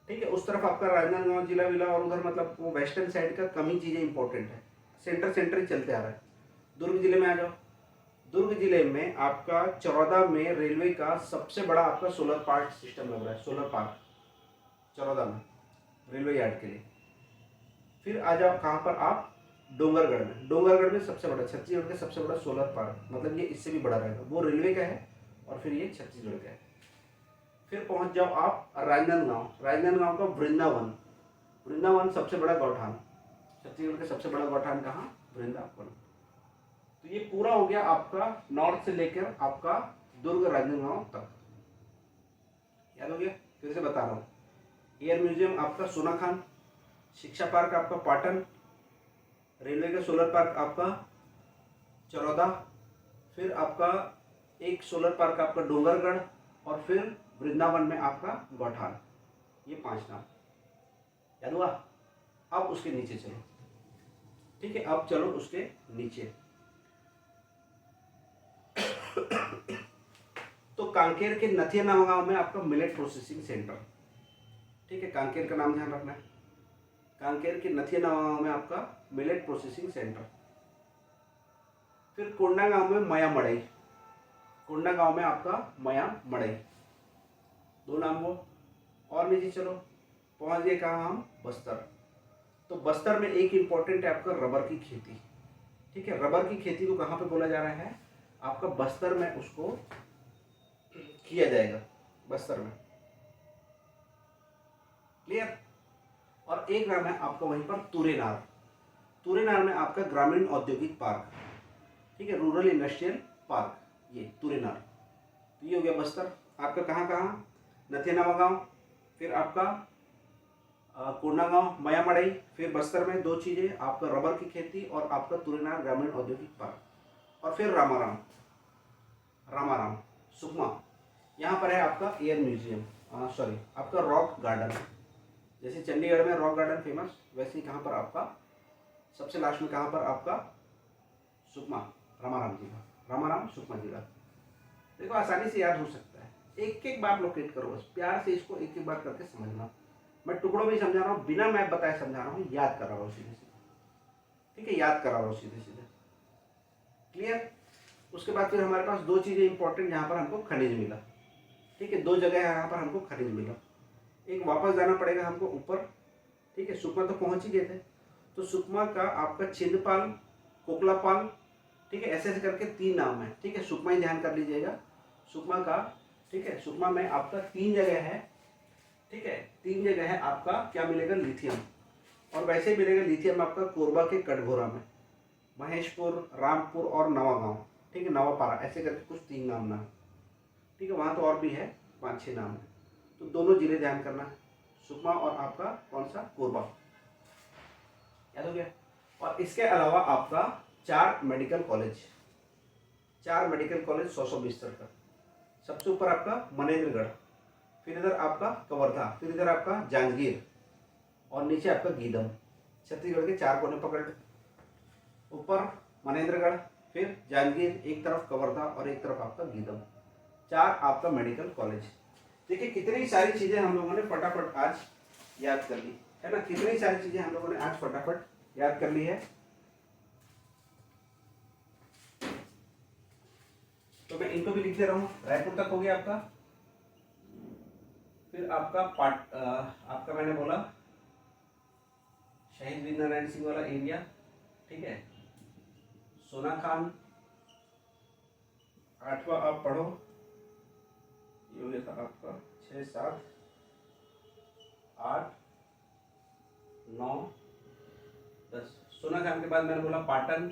ठीक है। उस तरफ आपका राजनांदगांव जिला विला और उधर मतलब वो वेस्टर्न साइड का कम ही चीज़ें इंपॉर्टेंट है, सेंटर ही चलते आ रहा है। दुर्ग जिले में आ जाओ। दुर्ग जिले में आपका चरौदा में रेलवे का सबसे बड़ा आपका सोलर पार्क सिस्टम लग रहा है, सोलर पार्क चरौदा में रेलवे यार्ड के लिए। फिर आ जाओ कहाँ पर आप, डोंगरगढ़ में। डोंगरगढ़ में सबसे बड़ा, छत्तीसगढ़ का सबसे बड़ा सोलर पार्क, मतलब ये इससे भी बड़ा रहेगा, वो रेलवे का है और फिर ये छत्तीसगढ़ का है। फिर पहुंच जाओ आप राजनांदगांव। राजनांदगांव का वृंदावन, वृंदावन सबसे बड़ा गौठान, छत्तीसगढ़ का सबसे बड़ा गौठान कहाँ, वृंदावन। तो ये पूरा हो गया आपका नॉर्थ से लेकर आपका दुर्ग राजनांदगांव तक। याद हो गया? फिर से बता रहा हूँ, एयर म्यूजियम आपका सोनाखान, शिक्षा पार्क आपका पाटन, रेलवे का सोलर पार्क आपका चरौदा, फिर आपका एक सोलर पार्क आपका डोंगरगढ़, और फिर वृंदावन में आपका गौठान। ये 5 नाम याद हुआ? अब उसके नीचे चलो, ठीक है, अब चलो उसके नीचे। तो कांकेर के नथिया नवागांव में आपका मिलेट प्रोसेसिंग सेंटर, ठीक है, कांकेर का नाम ध्यान रखना है। कांकेर के नथिया नवागांव में आपका मिलेट प्रोसेसिंग सेंटर। फिर कोंडागांव में मया मड़ई, कोंडागांव में आपका मया मड़ई, 2 नाम वो। और नीचे चलो, पहुंच गए कहाँ हम, बस्तर। तो बस्तर में एक इम्पॉर्टेंट है आपका रबर की खेती, ठीक है। रबर की खेती को कहाँ पे बोला जा रहा है, आपका बस्तर में उसको किया जाएगा, बस्तर में। क्लियर? और एक नाम है आपका वहीं पर तुरेनार। तुरेनार में आपका ग्रामीण औद्योगिक पार्क, ठीक है, रूरल इंडस्ट्रियल पार्क, ये तुरेनार। तो ये हो गया बस्तर आपका। कहाँ कहाँ, नथिया नवागांव, फिर आपका कोंडागांव, मया मड़ई, फिर बस्तर में 2 चीज़ें, आपका रबर की खेती और आपका तुरेनार ग्रामीण औद्योगिक पार्क। और फिर रामाराम, रामाराम सुकमा, यहाँ पर है आपका एयर म्यूजियम, सॉरी आपका रॉक गार्डन। जैसे चंडीगढ़ में रॉक गार्डन फेमस, वैसे ही कहाँ पर आपका सबसे लास्ट में कहाँ पर आपका सुकमा, रामाराम जिला, रामाराम सुकमा जिला। देखो आसानी से याद हो सकता है, एक एक बार लोकेट करो, बस प्यार से इसको एक एक बार करके समझना। मैं टुकड़ों में समझा रहा हूँ, बिना मैप बताए समझा रहा हूँ, याद करा रहा हूँ सीधे सीधे, ठीक है, याद करा रहा हूँ सीधे सीधे। क्लियर? उसके बाद फिर हमारे पास 2 चीज़ें इंपॉर्टेंट यहाँ पर हमको खनिज मिला, ठीक है, 2 जगह है यहाँ पर हमको खनिज मिला। एक वापस जाना पड़ेगा हमको ऊपर, ठीक है, सुकमा तो पहुँच ही गए थे। तो सुकमा का आपका छिंदपाल, कोकलापाल, ठीक है, ऐसे ऐसे करके 3 नाम है, ठीक है, सुकमा ही ध्यान कर लीजिएगा सुकमा का, ठीक है। सुकमा में आपका 3 जगह है, ठीक है, 3 जगह है आपका क्या मिलेगा, लिथियम। और वैसे ही मिलेगा लिथियम आपका कोरबा के कटघोरा में, महेशपुर, रामपुर और नवागांव, ठीक है, नवापारा, ऐसे करके कुछ 3 नाम ना, ठीक है। वहाँ तो और भी है, 5-6 नाम है। तो दोनों जिले ध्यान करना है, सुकमा और आपका कौन सा, कोरबा। याद हो गया? और इसके अलावा आपका 4 मेडिकल कॉलेज, 4 मेडिकल कॉलेज 100 बिस्तर का। सबसे ऊपर आपका मनेन्द्रगढ़, फिर इधर आपका कवर्धा, फिर इधर आपका जांजगीर और नीचे आपका गीदम। छत्तीसगढ़ के 4 कोने पकड़, ऊपर मनेन्द्रगढ़, फिर जांजगीर, एक तरफ कवर्धा और एक तरफ आपका गीदम, 4 आपका मेडिकल कॉलेज। देखिए कितनी सारी चीज़ें हम लोगों ने फटाफट आज याद कर ली है ना, कितनी सारी चीज़ें हम लोगों ने आज फटाफट याद कर ली है। तो मैं इनको भी लिख दे रहा हूँ। रायपुर तक हो गया आपका। फिर आपका आपका मैंने बोला शहीद वीर नारायण सिंह वाला एरिया, ठीक है, सोनाखान 8वां आप पढ़ो, ये हो गया था आपका 6, 7, 8, 9, 10। सोनाखान के बाद मैंने बोला पाटन,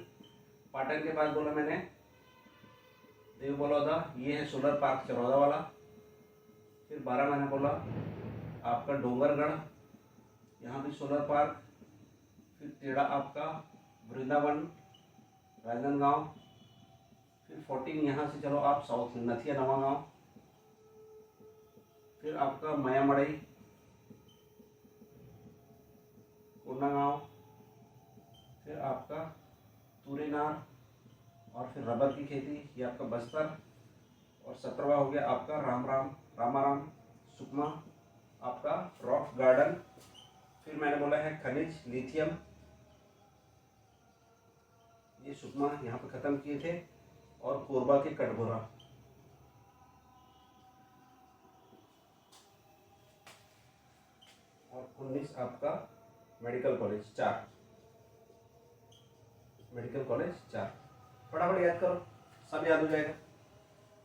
पाटन के बाद बोला मैंने देव बलौदा, ये है सोलर पार्क चरौदा वाला। फिर 12 मैंने बोला आपका डोंगरगढ़, यहाँ भी सोलर पार्क। फिर 13 आपका वृंदावन राजनांदगांव। फिर 14 यहाँ से चलो आप साउथ में नथिया नवागांव। फिर आपका मया मड़ई, कोंडागांव, फिर आपका तुरेनार और फिर रबर की खेती, ये आपका बस्तर। और 17वां हो गया आपका रामाराम सुकमा, आपका रॉक गार्डन। फिर मैंने बोला है खनिज लिथियम, ये सुकमा यहाँ पे ख़त्म किए थे, और कोरबा के कटघोरा। और 19 आपका मेडिकल कॉलेज 4, मेडिकल कॉलेज 4। फटाफट याद करो, सब याद हो जाएगा।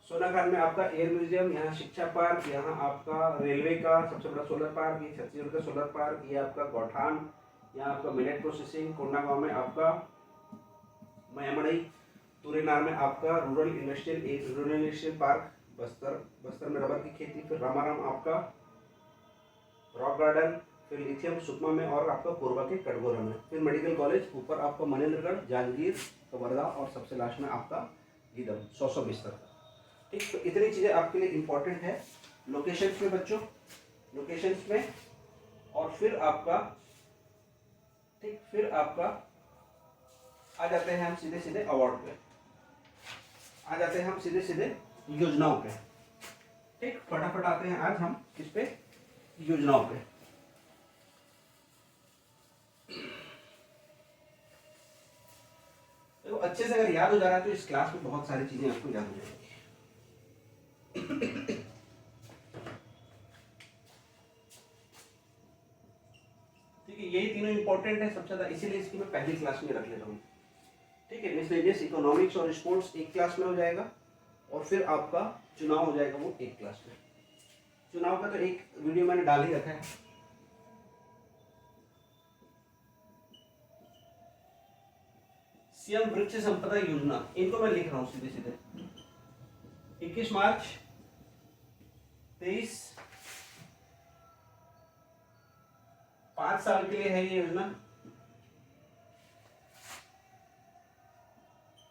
सोनाखान में आपका एयर म्यूजियम, यहाँ शिक्षा पार्क, यहाँ आपका रेलवे का सबसे बड़ा सोलर पार्क, ये छत्तीसगढ़ का सोलर पार्क, ये आपका गौठान, यहाँ आपका मिलेट प्रोसेसिंग, कोंडागांव में आपका मयामड़ई, तुरेनार में आपका रूरल इंडस्ट्रियल पार्क, बस्तर में रबर की खेती, फिर रामाराम आपका रॉक गार्डन, फिर लिथियम सुकमा में, और आपका कोरबा के कटघोरा में, फिर मेडिकल कॉलेज, ऊपर आपका मनेन्द्रगढ़, जांजगीर, कवर्धा, और सबसे लास्ट में आपका गीदम 100 बिस्तर। ठीक, तो इतनी चीज़ें आपके लिए इम्पोर्टेंट है लोकेशंस में बच्चों, लोकेशंस में। और फिर आपका ठीक, फिर आपका आ जाते हैं हम सीधे सीधे अवार्ड पे, आ जाते हैं हम सीधे सीधे योजनाओं पे। ठीक, फटाफट आते हैं आज हम किस पे, योजनाओं पे। देखो अच्छे से अगर याद हो जा रहा है तो इस क्लास में बहुत सारी चीजें आपको याद हो जाएंगी। ठीक है, यही तीनों इंपॉर्टेंट है सबसे ज्यादा, इसीलिए इसकी मैं पहली क्लास में रख ले रहा हूँ। ठीक है, मिसलेनियस इकोनॉमिक्स और स्पोर्ट्स एक क्लास में हो जाएगा, और फिर आपका चुनाव हो जाएगा वो एक क्लास में। चुनाव का तो एक वीडियो मैंने डाल ही रखा है। सीएम वृक्ष संपदा योजना, इनको मैं लिख रहा हूं सीधे सीधे। 21 मार्च 23, 5 साल के लिए है ये योजना।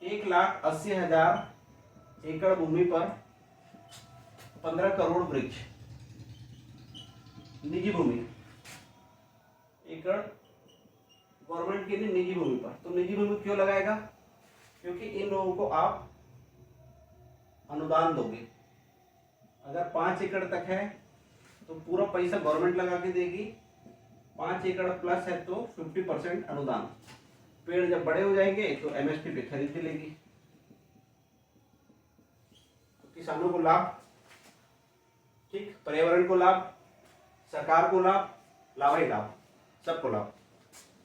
1,80,000 एकड़ भूमि पर 15 करोड़ वृक्ष, निजी भूमि, एकड़ गवर्नमेंट के लिए निजी भूमि पर। तो निजी भूमि क्यों लगाएगा, क्योंकि इन लोगों को आप अनुदान दोगे। अगर 5 एकड़ तक है तो पूरा पैसा गवर्नमेंट लगा के देगी, 5 एकड़ प्लस है तो 50% अनुदान। पेड़ जब बड़े हो जाएंगे तो एमएसपी पे खरीद के लेगी। तो किसानों को लाभ, ठीक, पर्यावरण को लाभ, सरकार को लाभ, लाभ ही लाभ, सबको लाभ।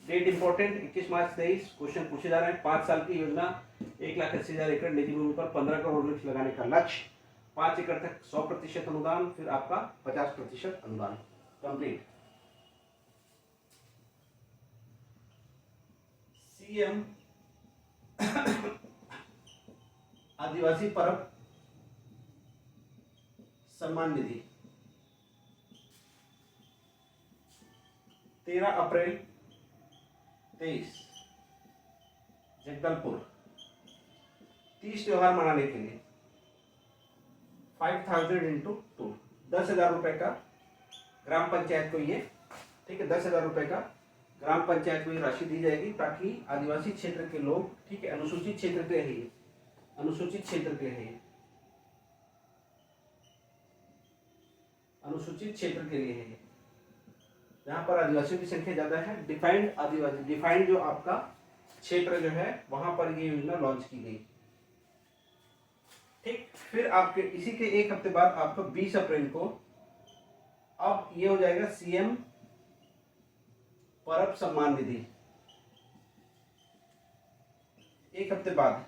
डेट इंपॉर्टेंट 21 मार्च 23, क्वेश्चन पूछे जा रहे हैं। 5 साल की योजना, 1,80,000 एकड़ निजी भूमि पर 15 करोड़ वृक्ष लगाने का लक्ष्य, 5 एकड़ तक 100% अनुदान, फिर आपका 50% अनुदान। कंप्लीट। सीएम आदिवासी परब सम्मान निधि 13 अप्रैल 23, जगदलपुर। 30 त्योहार मनाने के लिए 5,000 इंटू 2, 10,000 रुपए का ग्राम पंचायत को ये, ठीक है, 10,000 रुपए का ग्राम पंचायत को ये राशि दी जाएगी, ताकि आदिवासी क्षेत्र के लोग, ठीक है, अनुसूचित क्षेत्र के है ये, अनुसूचित क्षेत्र के है ये, अनुसूचित क्षेत्र के लिए है ये, जहाँ पर आदिवासियों की संख्या ज्यादा है। डिफाइंड आदिवासी, डिफाइंड जो आपका क्षेत्र जो है वहां पर ये योजना लॉन्च की गई। ठीक, फिर आपके इसी के एक हफ्ते बाद आपको 20 अप्रैल को अब ये हो जाएगा सीएम परब सम्मान निधि, एक हफ्ते बाद।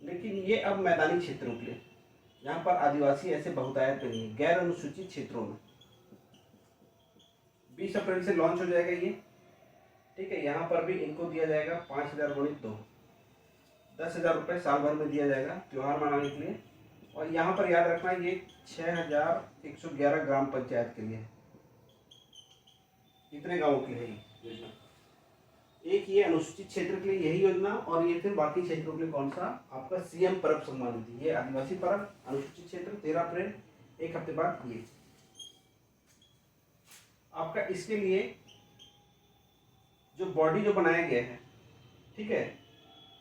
लेकिन ये अब मैदानी क्षेत्रों के लिए, जहां पर आदिवासी ऐसे बहुतायत नहीं है, गैर अनुसूचित क्षेत्रों में 20 अप्रैल से लॉन्च हो जाएगा ये। ठीक है, यहाँ पर भी इनको दिया जाएगा 5,000 गुणित 2, 10,000 रुपये साल भर में दिया जाएगा त्योहार मनाने के लिए। और यहाँ पर याद रखना ये 6,111 ग्राम पंचायत के लिए, इतने गांवों के लिए योजना। एक ये अनुसूचित क्षेत्र के लिए यही योजना, और ये फिर बाकी क्षेत्रों के लिए कौन सा, आपका सीएम परब सम्मान निधि। ये आदिवासी परब, अनुसूचित क्षेत्र 13 अप्रैल, एक हफ्ते बाद ये आपका। इसके लिए जो बॉडी जो बनाया गया है, ठीक है,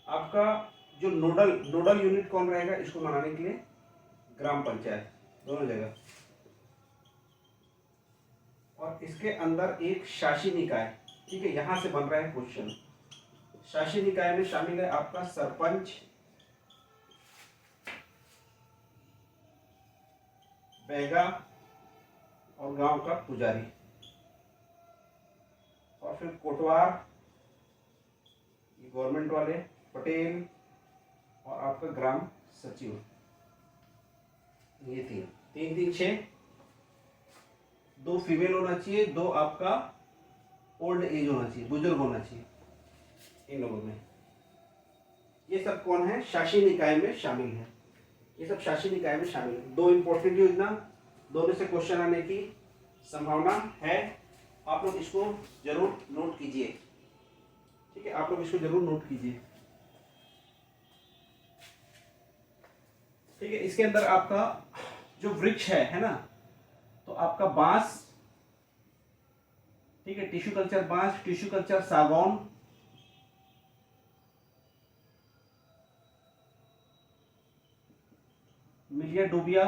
आपका जो नोडल यूनिट कौन रहेगा इसको मनाने के लिए, ग्राम पंचायत, दोनों जगह। और इसके अंदर एक शासी निकाय, ठीक है, यहां से बन रहा है क्वेश्चन, शासी निकाय में शामिल है आपका सरपंच, बैगा और गांव का पुजारी, और फिर कोटवार, ये गवर्नमेंट वाले, पटेल और आपका ग्राम सचिव। ये तीन तीन तीन छः, 2 फीमेल होना चाहिए, 2 आपका ओल्ड एज होना चाहिए, बुजुर्ग होना चाहिए इन लोगों में। ये सब कौन है? शासी निकाय में शामिल है। ये सब शासी निकाय में शामिल है। 2 इंपॉर्टेंट योजना, दोनों से क्वेश्चन आने की संभावना है। आप लोग इसको जरूर नोट कीजिए, ठीक है, आप लोग इसको जरूर नोट कीजिए, ठीक है। इसके अंदर आपका जो वृक्ष है ना, तो आपका बांस, ठीक है, टिश्यू कल्चर बांस, टिश्यू कल्चर सागौन, मिलिया डूबिया,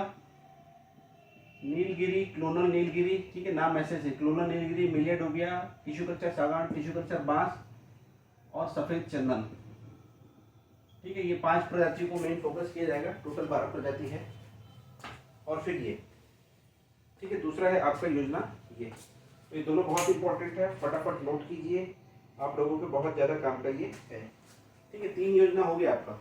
नीलगिरी, क्लोनल नीलगिरी, ठीक है, नाम ऐसे से, क्लोनल नीलगिरी, मिलिया डूबिया, टिश्यू कल्चर सागौन, टिश्यू कल्चर बांस और सफेद चंदन, ठीक है। ये 5 प्रजातियों को मेन फोकस किया जाएगा। टोटल 12 प्रजाति है। और फिर ये, ठीक है, दूसरा है आपका योजना ये। तो ये दोनों बहुत इंपॉर्टेंट है, फटाफट नोट कीजिए, आप लोगों के बहुत ज़्यादा काम का ये है, ठीक है। 3 योजना हो गया आपका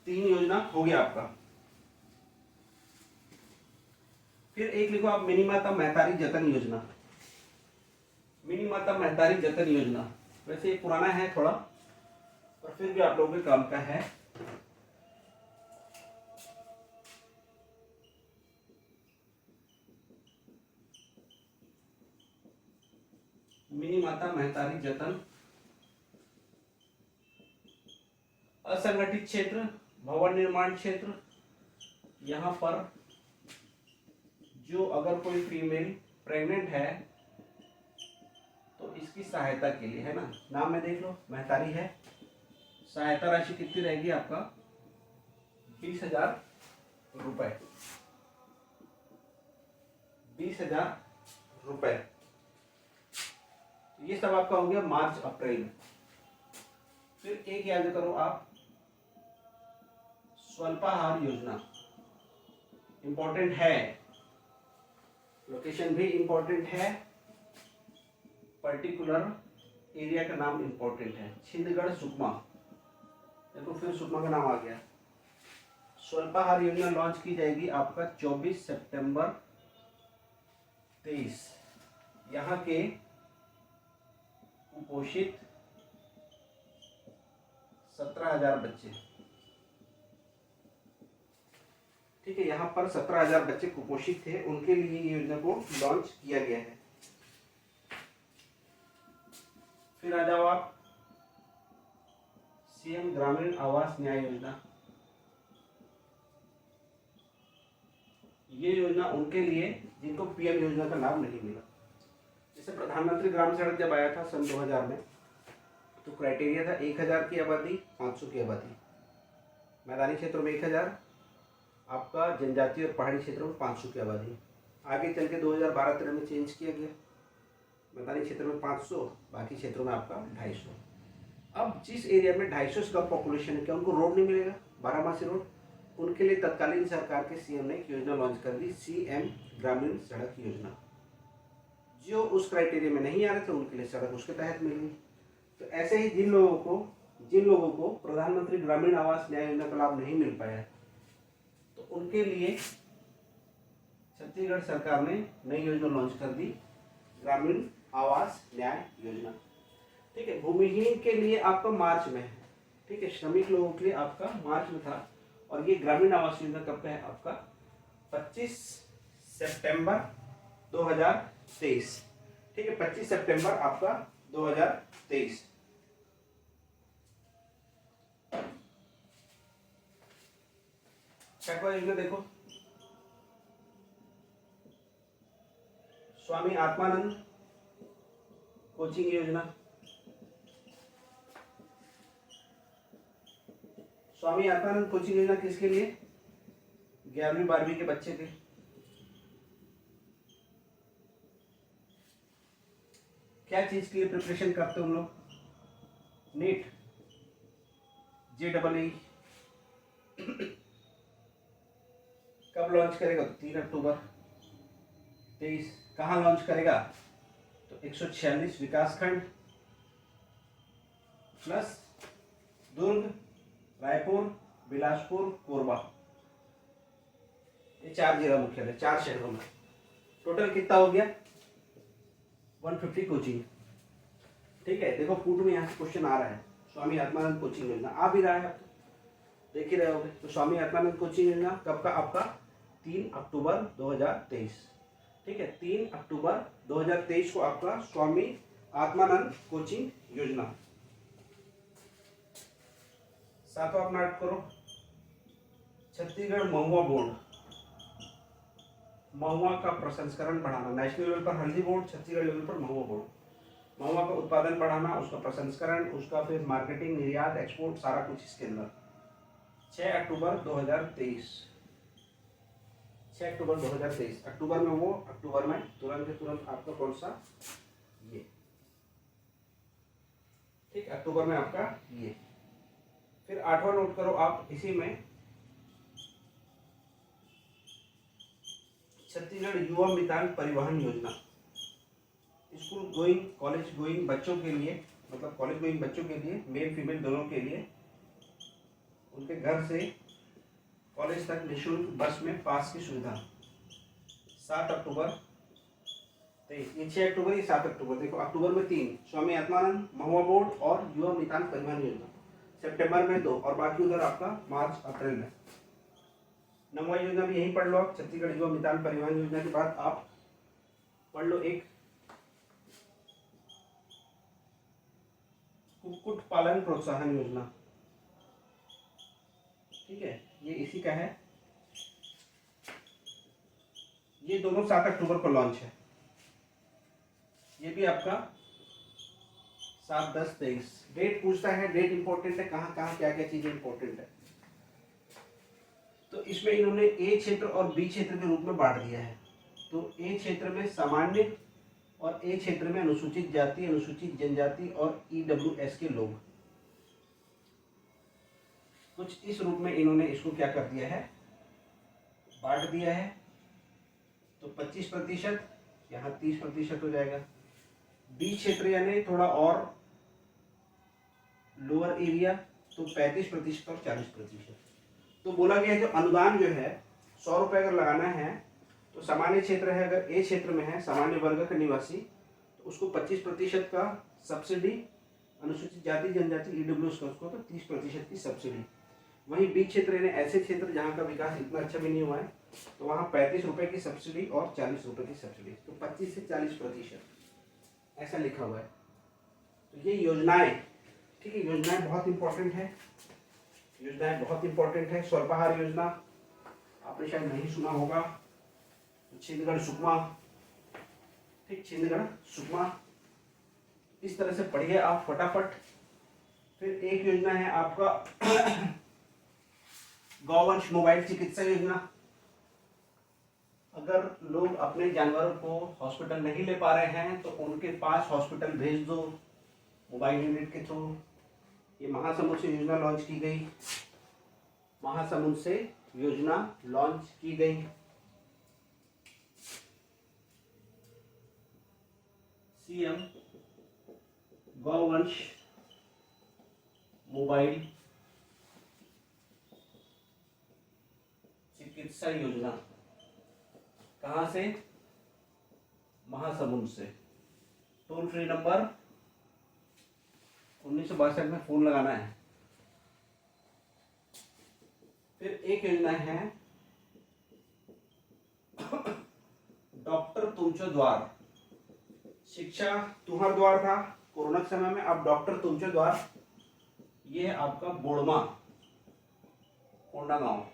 3 योजना हो गया आपका। फिर एक लिखो आप, मिनी माता महतारी जतन योजना। मिनी माता महतारी जतन योजना, वैसे ये पुराना है थोड़ा, पर फिर भी आप लोगों के काम का है। मिनी माता महतारी जतन, असंगठित क्षेत्र, भवन निर्माण क्षेत्र, यहाँ पर जो अगर कोई फीमेल प्रेग्नेंट है तो इसकी सहायता के लिए, है ना, नाम में देख लो, महतारी है। सहायता राशि कितनी रहेगी आपका? 20,000 रुपए, 20,000 रुपए। ये सब आपका हो गया मार्च अप्रैल में। फिर एक याद करो आप, स्वल्पाहार योजना इंपॉर्टेंट है, लोकेशन भी इंपॉर्टेंट है, पर्टिकुलर एरिया का नाम इंपॉर्टेंट है, छिंदगढ़ सुकमा। देखो फिर सुकमा का नाम आ गया। स्वल्पाहार योजना लॉन्च की जाएगी आपका 24 सितंबर 23। यहाँ के कुपोषित 17,000 बच्चे, ठीक है, यहाँ पर 17,000 बच्चे कुपोषित थे, उनके लिए ये योजना को लॉन्च किया गया है। फिर आ जाओ आप, सीएम ग्रामीण आवास न्याय योजना। ये योजना उनके लिए जिनको पीएम योजना का लाभ नहीं मिला। जैसे प्रधानमंत्री ग्राम सड़क जब आया था सन 2000 में, तो क्राइटेरिया था 1000 की आबादी, 500 की आबादी, मैदानी क्षेत्रों में 1000, आपका जनजातीय और पहाड़ी क्षेत्रों में 500 की आबादी। आगे चल के 2012-13 में चेंज किया गया, मैदानी क्षेत्रों में 500, बाकी क्षेत्रों में आपका 250। अब जिस एरिया में 250 से कम पॉपुलेशन है, क्या उनको रोड नहीं मिलेगा, 12मासी रोड? उनके लिए तत्कालीन सरकार के सीएम ने एक योजना लॉन्च कर दी, सीएम ग्रामीण सड़क योजना। जो उस क्राइटेरिया में नहीं आ रहे थे उनके लिए सड़क उसके तहत मिल गई। तो ऐसे ही जिन लोगों को प्रधानमंत्री ग्रामीण आवास न्याय योजना का लाभ नहीं मिल पाया, तो उनके लिए छत्तीसगढ़ सरकार ने नई योजना लॉन्च कर दी, ग्रामीण आवास न्याय योजना, ठीक है। भूमिहीन के लिए आपका मार्च में है, ठीक है, श्रमिक लोगों के लिए आपका मार्च में था। और ये ग्रामीण आवास योजना कब का है आपका? 25 सितंबर 2023, ठीक है, 25 सितंबर आपका 2023। क्या योजना देखो, स्वामी आत्मानंद कोचिंग योजना। स्वामी आत्मानंद कोचिंग योजना किसके लिए? 11वीं 12वीं के बच्चे थे, क्या चीज़ के लिए प्रिपरेशन करते हो हम लोग? नीट, JEE कब लॉन्च करेगा? 3 अक्टूबर 23। कहाँ लॉन्च करेगा? तो 146 विकासखंड प्लस दुर्ग, रायपुर, बिलासपुर, कोरबा, ये 4 जिला मुख्यालय, 4 शहरों में। टोटल कितना हो गया? 150 कोचिंग। ठीक है, देखो फूट में यहाँ से क्वेश्चन आ रहा है, स्वामी आत्मानंद कोचिंग योजना आ भी रहा है, आप देख ही रहे होगे। तो स्वामी आत्मानंद कोचिंग योजना कब का? आपका 3 अक्टूबर 2023। ठीक है, 3 अक्टूबर 2023 को आपका स्वामी आत्मानंद कोचिंग योजना। सातवां आप नोट करो, छत्तीसगढ़ महुआ बोर्ड, महुआ का प्रसंस्करण बढ़ाना। नेशनल लेवल पर हल्दी बोर्ड, छत्तीसगढ़ लेवल पर महुआ बोर्ड। महुआ का उत्पादन बढ़ाना, उसका प्रसंस्करण, उसका फिर मार्केटिंग, निर्यात, एक्सपोर्ट, सारा कुछ इसके अंदर। 6 अक्टूबर 2023, 6 अक्टूबर 2023। अक्टूबर में वो, अक्टूबर में तुरंत के तुरंत आपका कौन सा? ये। ठीक, अक्टूबर में आपका ये। फिर 8वां नोट करो आप इसी में, छत्तीसगढ़ युवा मितान परिवहन योजना। स्कूल गोइंग, कॉलेज गोइंग बच्चों के लिए, मतलब कॉलेज गोइंग बच्चों के लिए, मेल फीमेल दोनों के लिए, उनके घर से कॉलेज तक निःशुल्क बस में पास की सुविधा। 7 अक्टूबर 23, ये 6 अक्टूबर, ये 7 अक्टूबर। देखो अक्टूबर में 3 स्वामी आत्मानंद, महुआ बोर्ड और युवा मितान परिवहन योजना। सितंबर में 2 और बाकी उधर आपका मार्च अप्रैल में। 9वां योजना भी यहीं पढ़ लो आप, छत्तीसगढ़ युवा मितान परिवहन योजना के बाद आप पढ़ लो एक कुक्कुट पालन प्रोत्साहन योजना। ठीक है, ये इसी का है। ये दोनों 7 अक्टूबर को लॉन्च है। ये भी आपका 7, 10, 23। डेट पूछता है, डेट इंपॉर्टेंट है, कहाँ कहाँ क्या क्या चीजें इंपॉर्टेंट है। तो इसमें इन्होंने ए क्षेत्र और बी क्षेत्र के रूप में बांट दिया है। तो ए क्षेत्र में सामान्य और ए क्षेत्र में अनुसूचित जाति, अनुसूचित जनजाति और EWS के लोग। कुछ इस रूप में इन्होंने इसको क्या कर दिया है? बांट दिया है। तो 25%, यहाँ 30% हो जाएगा। बी क्षेत्र यानी थोड़ा और लोअर एरिया, तो 35% और 40%। तो बोला गया है जो अनुदान जो है 100 रुपये अगर लगाना है, तो सामान्य क्षेत्र है, अगर ए क्षेत्र में है सामान्य वर्ग का निवासी, तो उसको 25% का सब्सिडी, अनुसूचित जाति जनजाति EWS का उसको तो 30% की सब्सिडी। वहीं बी क्षेत्र यानी ऐसे क्षेत्र जहाँ का विकास इतना अच्छा भी नहीं हुआ है, तो वहाँ 35 रुपये की सब्सिडी और 40 रुपये की सब्सिडी, तो 25 से 40% ऐसा लिखा हुआ है। तो ये योजनाएं, ठीक है, योजनाएं बहुत इंपॉर्टेंट है, योजनाएं बहुत इंपॉर्टेंट है। स्वल्पाहार योजना आपने शायद नहीं सुना होगा, छिंदगढ़ सुकमा, ठीक, छिंदगढ़ सुकमा, इस तरह से पढ़िए आप फटाफट। फिर एक योजना है आपका गौवंश मोबाइल चिकित्सा योजना। अगर लोग अपने जानवरों को हॉस्पिटल नहीं ले पा रहे हैं, तो उनके पास हॉस्पिटल भेज दो मोबाइल यूनिट के थ्रू। ये महासमुंद से योजना लॉन्च की गई, महासमुंद से योजना लॉन्च की गई। CM गौवंश मोबाइल चिकित्सा योजना, कहाँ से? महासमुंद से। टोल फ्री नंबर 1962 में फोन लगाना है। फिर एक योजना है डॉक्टर तुमचो द्वार। शिक्षा तुम्हार द्वार था कोरोना के समय में, अब डॉक्टर तुमचो द्वार, ये है आपका बोड़मा कोंडागांव,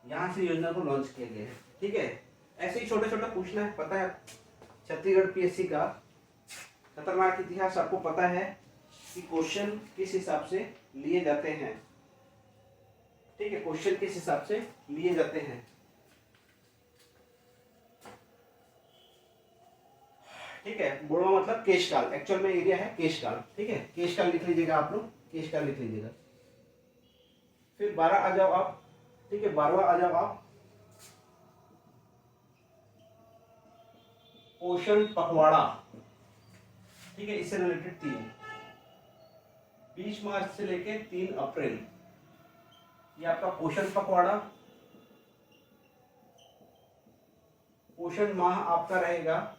यहां से योजना को लॉन्च किया गया है। ठीक है, ऐसे ही छोटा छोटा पूछना है, पता है छत्तीसगढ़ PSC का खतरनाक इतिहास आपको पता है कि क्वेश्चन किस हिसाब से लिए जाते हैं। ठीक है, क्वेश्चन किस हिसाब से लिए जाते हैं। ठीक है, बुढ़वा मतलब केशकाल, एक्चुअल में एरिया है केशकाल। ठीक है, केशकाल लिख लीजिएगा आप लोग, केशकाल लिख लीजिएगा। फिर 12 आ जाओ आप। ठीक है, 12वां आ जाओ आप, पोषण पखवाड़ा। ठीक है, इससे रिलेटेड 3, 20 मार्च से लेके 3 अप्रैल, ये आपका पोषण पखवाड़ा। पोषण माह आपका रहेगा,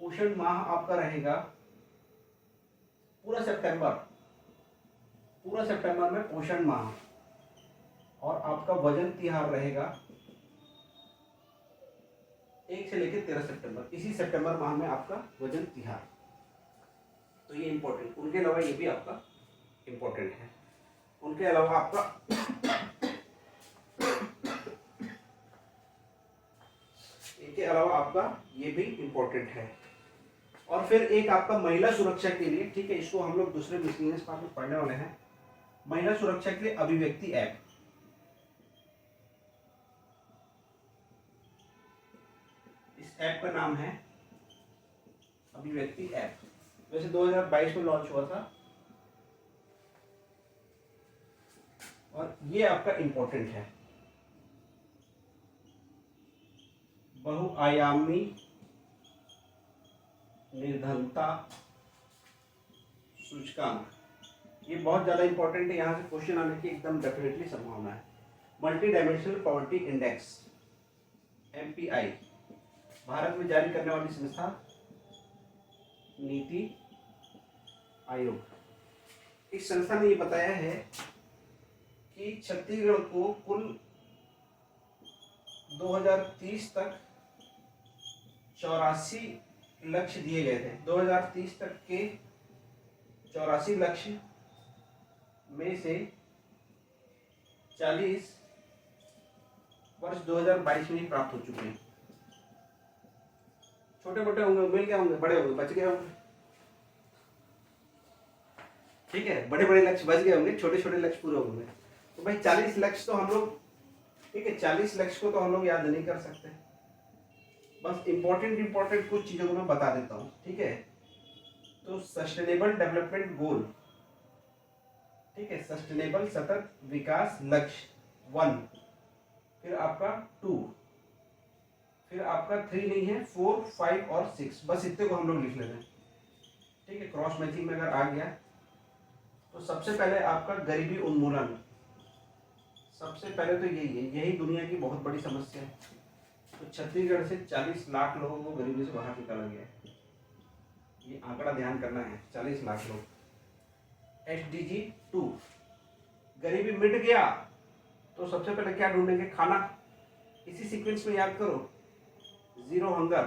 पोषण माह आपका रहेगा पूरा सितंबर, पूरा सितंबर में पोषण माह। और आपका वजन तिहार रहेगा 1 से लेकर 13 सितंबर, इसी सितंबर माह में आपका वजन तिहार। तो ये इंपॉर्टेंट, उनके अलावा ये भी आपका इंपॉर्टेंट है। उनके अलावा आपका इनके अलावा आपका ये भी इंपॉर्टेंट है। और फिर एक आपका महिला सुरक्षा के लिए, ठीक है, इसको हम लोग दूसरे मिसलेनियस पार्ट में पढ़ने वाले हैं। महिला सुरक्षा के लिए अभिव्यक्ति ऐप, इस ऐप का नाम है अभिव्यक्ति ऐप। वैसे 2022 में लॉन्च हुआ था और ये आपका इंपॉर्टेंट है। बहुआयामी निर्धनता सूचकांक, ये बहुत ज्यादा इंपॉर्टेंट है, यहां से क्वेश्चन आने की एकदम डेफिनेटली संभावना है। Multi dimensional poverty index, MPI, Bharat में जारी करने वाली संस्था नीति आयोग। इस संस्था ने ये बताया है कि छत्तीसगढ़ को कुल 2030 तक 84 लक्ष्य दिए गए थे। 2030 तक के 84 लक्ष्य में से 40 वर्ष 2022 में ही प्राप्त हो चुके हैं। छोटे मोटे होंगे, मिल गए होंगे, बड़े होंगे, बच गए होंगे। ठीक है, बड़े बड़े लक्ष्य बच गए होंगे, छोटे छोटे लक्ष्य पूरे होंगे। तो भाई 40 लक्ष्य तो हम लोग, ठीक है, 40 लक्ष्य को तो हम लोग याद नहीं कर सकते। बस इंपॉर्टेंट कुछ चीजों को मैं बता देता हूँ। ठीक है, तो सस्टेनेबल डेवलपमेंट गोल, ठीक है, सस्टेनेबल सतत विकास लक्ष्य 1, फिर आपका 2, फिर आपका 3 नहीं है, 4, 5 और 6, बस इतने को हम लोग लिख लेते हैं। ठीक है, क्रॉस मैचिंग में अगर आ गया तो सबसे पहले आपका गरीबी उन्मूलन, सबसे पहले तो यही है, यही दुनिया की बहुत बड़ी समस्या है। तो छत्तीसगढ़ से 40 लाख लोगों को गरीबी से बाहर निकाला गया है, ये आंकड़ा ध्यान करना है, 40 लाख लोग। SDG 2, गरीबी मिट गया तो सबसे पहले क्या ढूंढेंगे? खाना। इसी सीक्वेंस में याद करो, जीरो हंगर,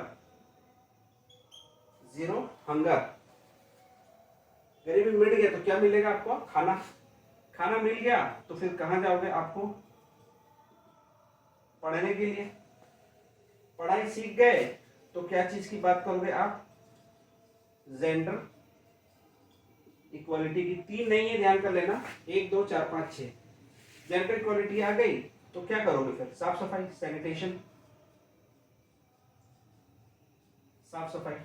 जीरो हंगर। गरीबी मिट गया तो क्या मिलेगा आपको? खाना। खाना मिल गया तो फिर कहाँ जाओगे? आपको पढ़ने के लिए। पढ़ाई सीख गए तो क्या चीज की बात करोगे आप? जेंडर इक्वालिटी की। 3 नहीं है, ध्यान कर लेना, 1 2 4 5 6। जेंडर इक्वालिटी आ गई तो क्या करोगे फिर? साफ सफाई, सैनिटेशन, साफ सफाई।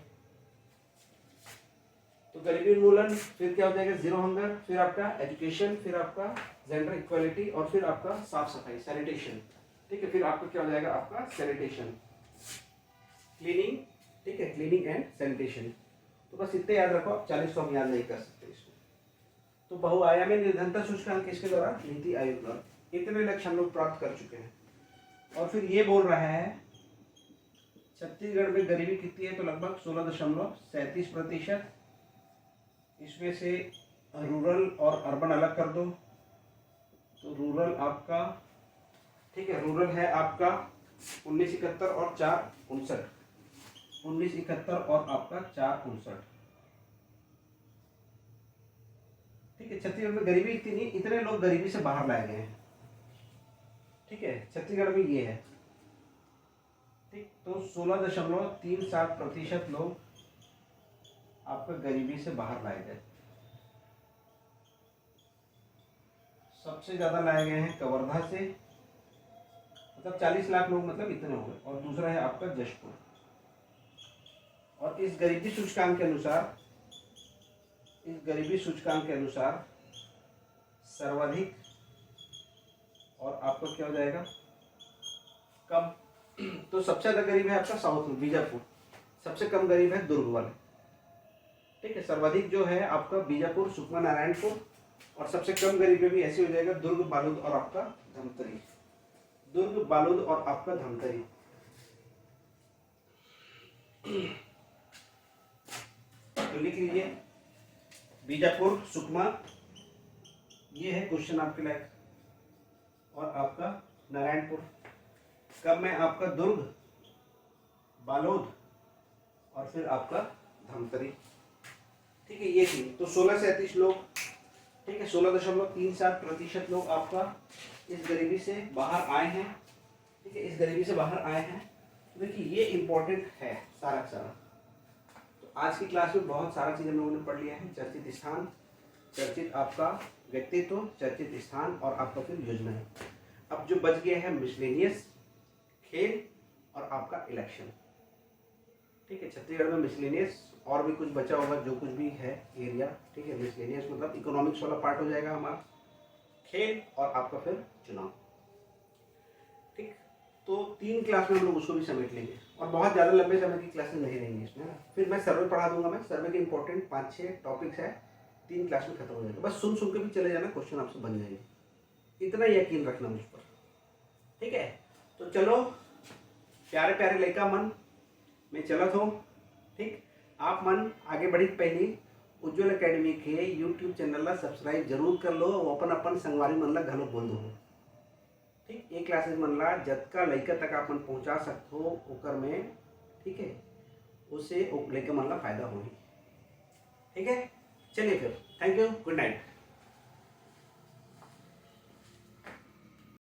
तो गरीबी उन्मूलन, फिर क्या हो जाएगा? जीरो हंगर, फिर आपका एजुकेशन, फिर आपका जेंडर इक्वालिटी और फिर आपका साफ सफाई, सैनिटेशन। ठीक है, फिर आपका क्या हो जाएगा? आपका सैनिटेशन, क्लीनिंग। ठीक है, क्लीनिंग एंड सैनिटेशन। तो बस इतने याद रखो, आप 40 तो हम याद नहीं कर सकते इसको। तो बहुआयामी निर्धनता सूचकांक किसके द्वारा? नीति आयोग द्वारा। इतने लक्ष्य हम लोग प्राप्त कर चुके हैं। और फिर ये बोल रहा है छत्तीसगढ़ में गरीबी कितनी है? तो लगभग 16.37%। इसमें से रूरल और अर्बन अलग कर दो तो रूरल आपका, ठीक है, रूरल है आपका 1971 और 459, 1971 और आपका 459। ठीक है, छत्तीसगढ़ में गरीबी इतनी, इतने लोग गरीबी से बाहर लाए गए हैं। ठीक है, छत्तीसगढ़ में ये है। ठीक, तो 16.37% लोग आपका गरीबी से बाहर लाए गए। सबसे ज्यादा लाए गए हैं कवर्धा से, मतलब 40 लाख लोग, मतलब इतने हो गए। और दूसरा है आपका जशपुर। और इस गरीबी सूचकांक के अनुसार, इस गरीबी सूचकांक के अनुसार सर्वाधिक और आपका क्या हो जाएगा कम। तो सबसे ज़्यादा गरीब है आपका साउथ में बीजापुर, सबसे कम गरीब है दुर्ग वाले। ठीक है, सर्वाधिक जो है आपका बीजापुर, सुकमा, नारायणपुर, और सबसे कम गरीबी भी ऐसे हो जाएगा दुर्ग, बालोद और आपका धमतरी। दुर्ग, बालोद और आपका धमतरी। तो लिख लीजिए बीजापुर, सुकमा, ये है क्वेश्चन आपके लायक, और आपका नारायणपुर। कब में आपका दुर्ग, बालोद और फिर आपका धमतरी। ठीक है, ये थी। तो 16 से 38 लोग, ठीक है, 16.37% लोग आपका इस गरीबी से बाहर आए हैं। ठीक है, इस गरीबी से बाहर आए हैं। देखिए ये इम्पोर्टेंट है सारा का सारा। तो आज की क्लास में बहुत सारा चीज़ हम लोगों ने पढ़ लिया है। चर्चित स्थान, चर्चित आपका व्यक्तित्व, चर्चित स्थान और आपका फिर योजनाएं। अब जो बच गया है मिसलेनियस, खेल और आपका इलेक्शन। ठीक है, छत्तीसगढ़ में मिसलेनियस और भी कुछ बचा होगा जो कुछ भी है एरिया। ठीक है, मिसलेनियस मतलब इकोनॉमिक्स वाला पार्ट हो जाएगा हमारा, खेल और आपका फिर चुनाव। ठीक, तो 3 क्लास में हम लोग उसको भी समेट लेंगे और बहुत ज़्यादा लंबे समय की क्लासेस नहीं रहेंगी इसमें। फिर मैं सर्वे पढ़ा दूंगा। मैं सर्वे के इंपॉर्टेंट 5-6 टॉपिक्स है, 3 क्लास में खत्म हो जाएगा। बस सुन सुन के भी चले जाना, क्वेश्चन आपसे बन जाएंगे, इतना यकीन रखना मुझ पर। ठीक है, तो चलो प्यारे प्यारे लड़का मन, मैं चलत हूँ। ठीक, आप मन आगे बढ़ी पहले उज्ज्वल एकेडमी के यूट्यूब चैनल ला सब्सक्राइब जरूर कर लो, अपन अपन संगवारी मन ला घलो बोल दो। ठीक, ये क्लासेस मन ला जतका लड़का तक अपन पहुँचा सकते हो ओकर में। ठीक है, उससे लड़का मन ला फायदा होगी। ठीक है, चलिए फिर, थैंक यू, गुड नाइट।